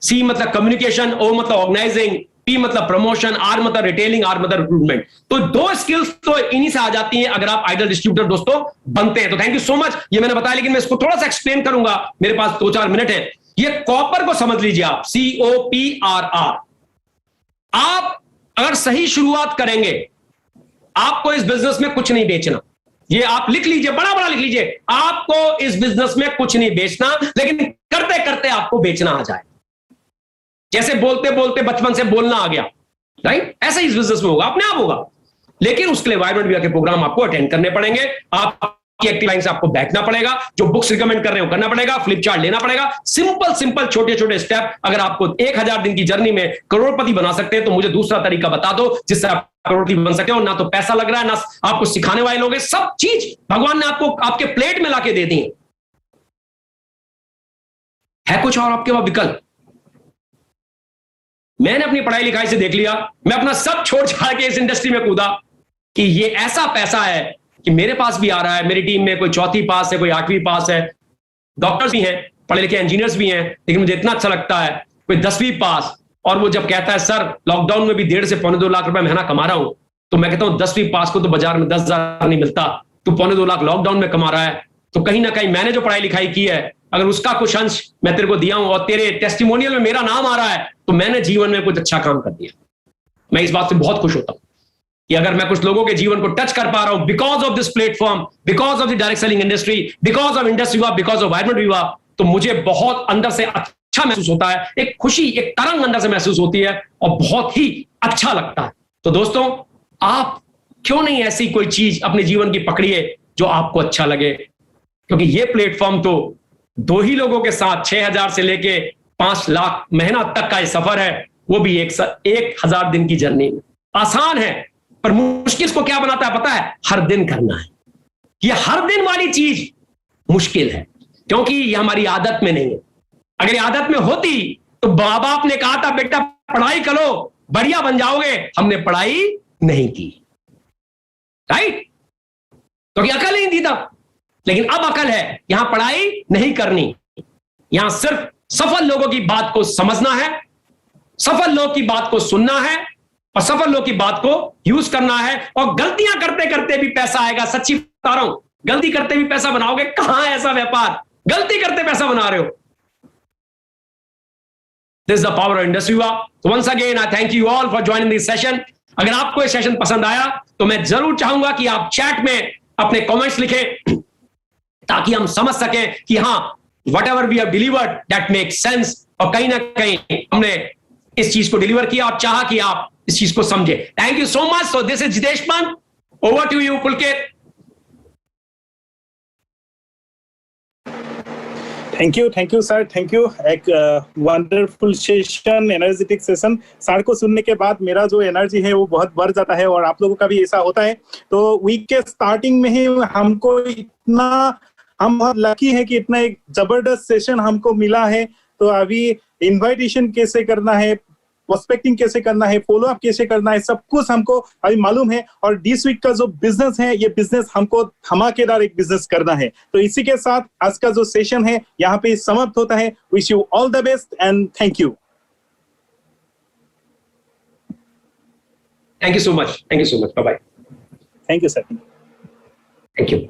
Speaker 2: सी मतलब कम्युनिकेशन, ओ मतलब ऑर्गेनाइजिंग, पी मतलब प्रमोशन, आर मतलब रिटेलिंग, आर मतलब रिक्रूटमेंट। तो 2 स्किल्स तो इन्हीं से आ जाती हैं अगर आप आइडल डिस्ट्रीब्यूटर दोस्तों बनते हैं। तो थैंक यू सो मच, ये मैंने बताया, लेकिन मैं इसको थोड़ा सा एक्सप्लेन करूंगा, मेरे पास 2-4 मिनट है। ये कॉपर को समझ लीजिए आप, COPRR। आप अगर सही शुरुआत करेंगे, आपको इस बिजनेस में कुछ नहीं बेचना। ये आप लिख लीजिए, बड़ा बड़ा लिख लीजिए, आपको इस बिजनेस में कुछ नहीं बेचना, लेकिन करते करते आपको बेचना आ जाए। जैसे बोलते बोलते बचपन से बोलना आ गया, राइट, ऐसे ही इस बिजनेस में होगा, अपने आप होगा। लेकिन उसके लिए वाइब्रेंट विभाग के प्रोग्राम आपको अटेंड करने पड़ेंगे, आपकी एक्टिव लाइन से आपको बैठना पड़ेगा, जो बुक्स रिकमेंड कर रहे हो करना पड़ेगा, फ्लिपचार्ट लेना पड़ेगा। सिंपल छोटे छोटे स्टेप। अगर आपको 1000 दिन की जर्नी में करोड़पति बना सकते हैं तो मुझे दूसरा तरीका बता दो जिससे आप करोड़पति बन सकते हो। ना तो पैसा लग रहा है, ना आपको सिखाने वाले लोग हैं, सब चीज भगवान ने आपको आपके प्लेट में लाके दे दी है कुछ और आपके पास विकल्प? मैंने अपनी पढ़ाई लिखाई से देख लिया, मैं अपना सब छोड़ छाड़ के इस इंडस्ट्री में कूदा कि ये ऐसा पैसा है कि मेरे पास भी आ रहा है। मेरी टीम में कोई 4वीं पास है, कोई 8वीं पास है, डॉक्टर्स भी हैं, पढ़े लिखे इंजीनियर्स भी हैं, लेकिन मुझे इतना अच्छा लगता है कोई 10वीं पास, और वो जब कहता है सर लॉकडाउन में भी 1.5 से 2.25 लाख रुपए महीना कमा रहा हूं, तो मैं कहता हूं 10वीं पास को तो बाजार में 10,000 नहीं मिलता, तू 2.25 लाख लॉकडाउन में कमा रहा है। तो कहीं ना कहीं मैंने जो पढ़ाई लिखाई की है, अगर उसका कुछ अंश मैं तेरे को दिया हूं और तेरे टेस्टिमोनियल में मेरा नाम आ रहा है, तो मैंने जीवन में कुछ अच्छा काम कर दिया। मैं इस बात से बहुत खुश होता हूं कि अगर मैं कुछ लोगों के जीवन को टच कर पा रहा हूं because of this platform, because of the direct selling industry, because of industry विवा, बिकॉज ऑफ वाइब्रेंट विवा, तो मुझे बहुत अंदर से अच्छा महसूस होता है, एक खुशी, एक तरंग अंदर से महसूस होती है और बहुत ही अच्छा लगता है। तो दोस्तों, आप क्यों नहीं ऐसी कोई चीज अपने जीवन की पकड़िए जो आपको अच्छा लगे, क्योंकि ये प्लेटफॉर्म तो 2 ही लोगों के साथ 6,000 से लेके 5 लाख महीना तक का ये सफर है, वो भी 1,000 दिन की जर्नी। आसान है, पर मुश्किल को क्या बनाता है पता है? हर दिन करना है। ये हर दिन वाली चीज मुश्किल है, क्योंकि ये हमारी आदत में नहीं है। अगर ये आदत में होती तो मां बाप ने कहा था बेटा पढ़ाई करो, बढ़िया बन जाओगे, हमने पढ़ाई नहीं की, राइट? क्योंकि अकल नहीं दी था। लेकिन अब अकल है, यहां पढ़ाई नहीं करनी, यहां सिर्फ सफल लोगों की बात को समझना है, सफल लोगों की बात को सुनना है और सफल लोगों की बात को यूज करना है। और गलतियां करते करते भी पैसा आएगा। सच्ची बता रहा हूं, गलती करते भी पैसा बनाओगे। कहां है ऐसा व्यापार? गलती करते पैसा बना रहे हो। This is the power of industry viva. Once again I thank you all for joining this session. अगर आपको ये सेशन पसंद आया तो मैं जरूर चाहूंगा कि आप चैट में अपने कमेंट्स लिखें, ताकि हम समझ सकें कि हाँ, whatever we have delivered that makes sense, और कहीं ना कहीं हमने इस चीज को डिलीवर किया और चाहा कि आप इस चीज को समझे। Thank you so much. So this is Jitesh Pant, over to you Pulkit.
Speaker 1: Thank you sir, thank you. एक wonderful session, energetic session. Sir को सुनने के बाद मेरा जो एनर्जी है वो बहुत बढ़ जाता है, और आप लोगों का भी ऐसा होता है। तो वीक के स्टार्टिंग में ही हमको हम बहुत लकी है कि इतना एक जबरदस्त सेशन हमको मिला है। तो अभी इनविटेशन कैसे करना है, प्रोस्पेक्टिंग कैसे करना है, फॉलो अप कैसे करना है, सब कुछ हमको अभी मालूम है। और दिस वीक का जो बिजनेस है, ये बिजनेस हमको धमाकेदार एक बिजनेस करना है। तो इसी के साथ आज का जो सेशन है यहाँ पे समाप्त होता है। Wish you all the best and thank you.
Speaker 2: Thank you so much, bye bye.
Speaker 1: Thank you sir,
Speaker 2: thank you.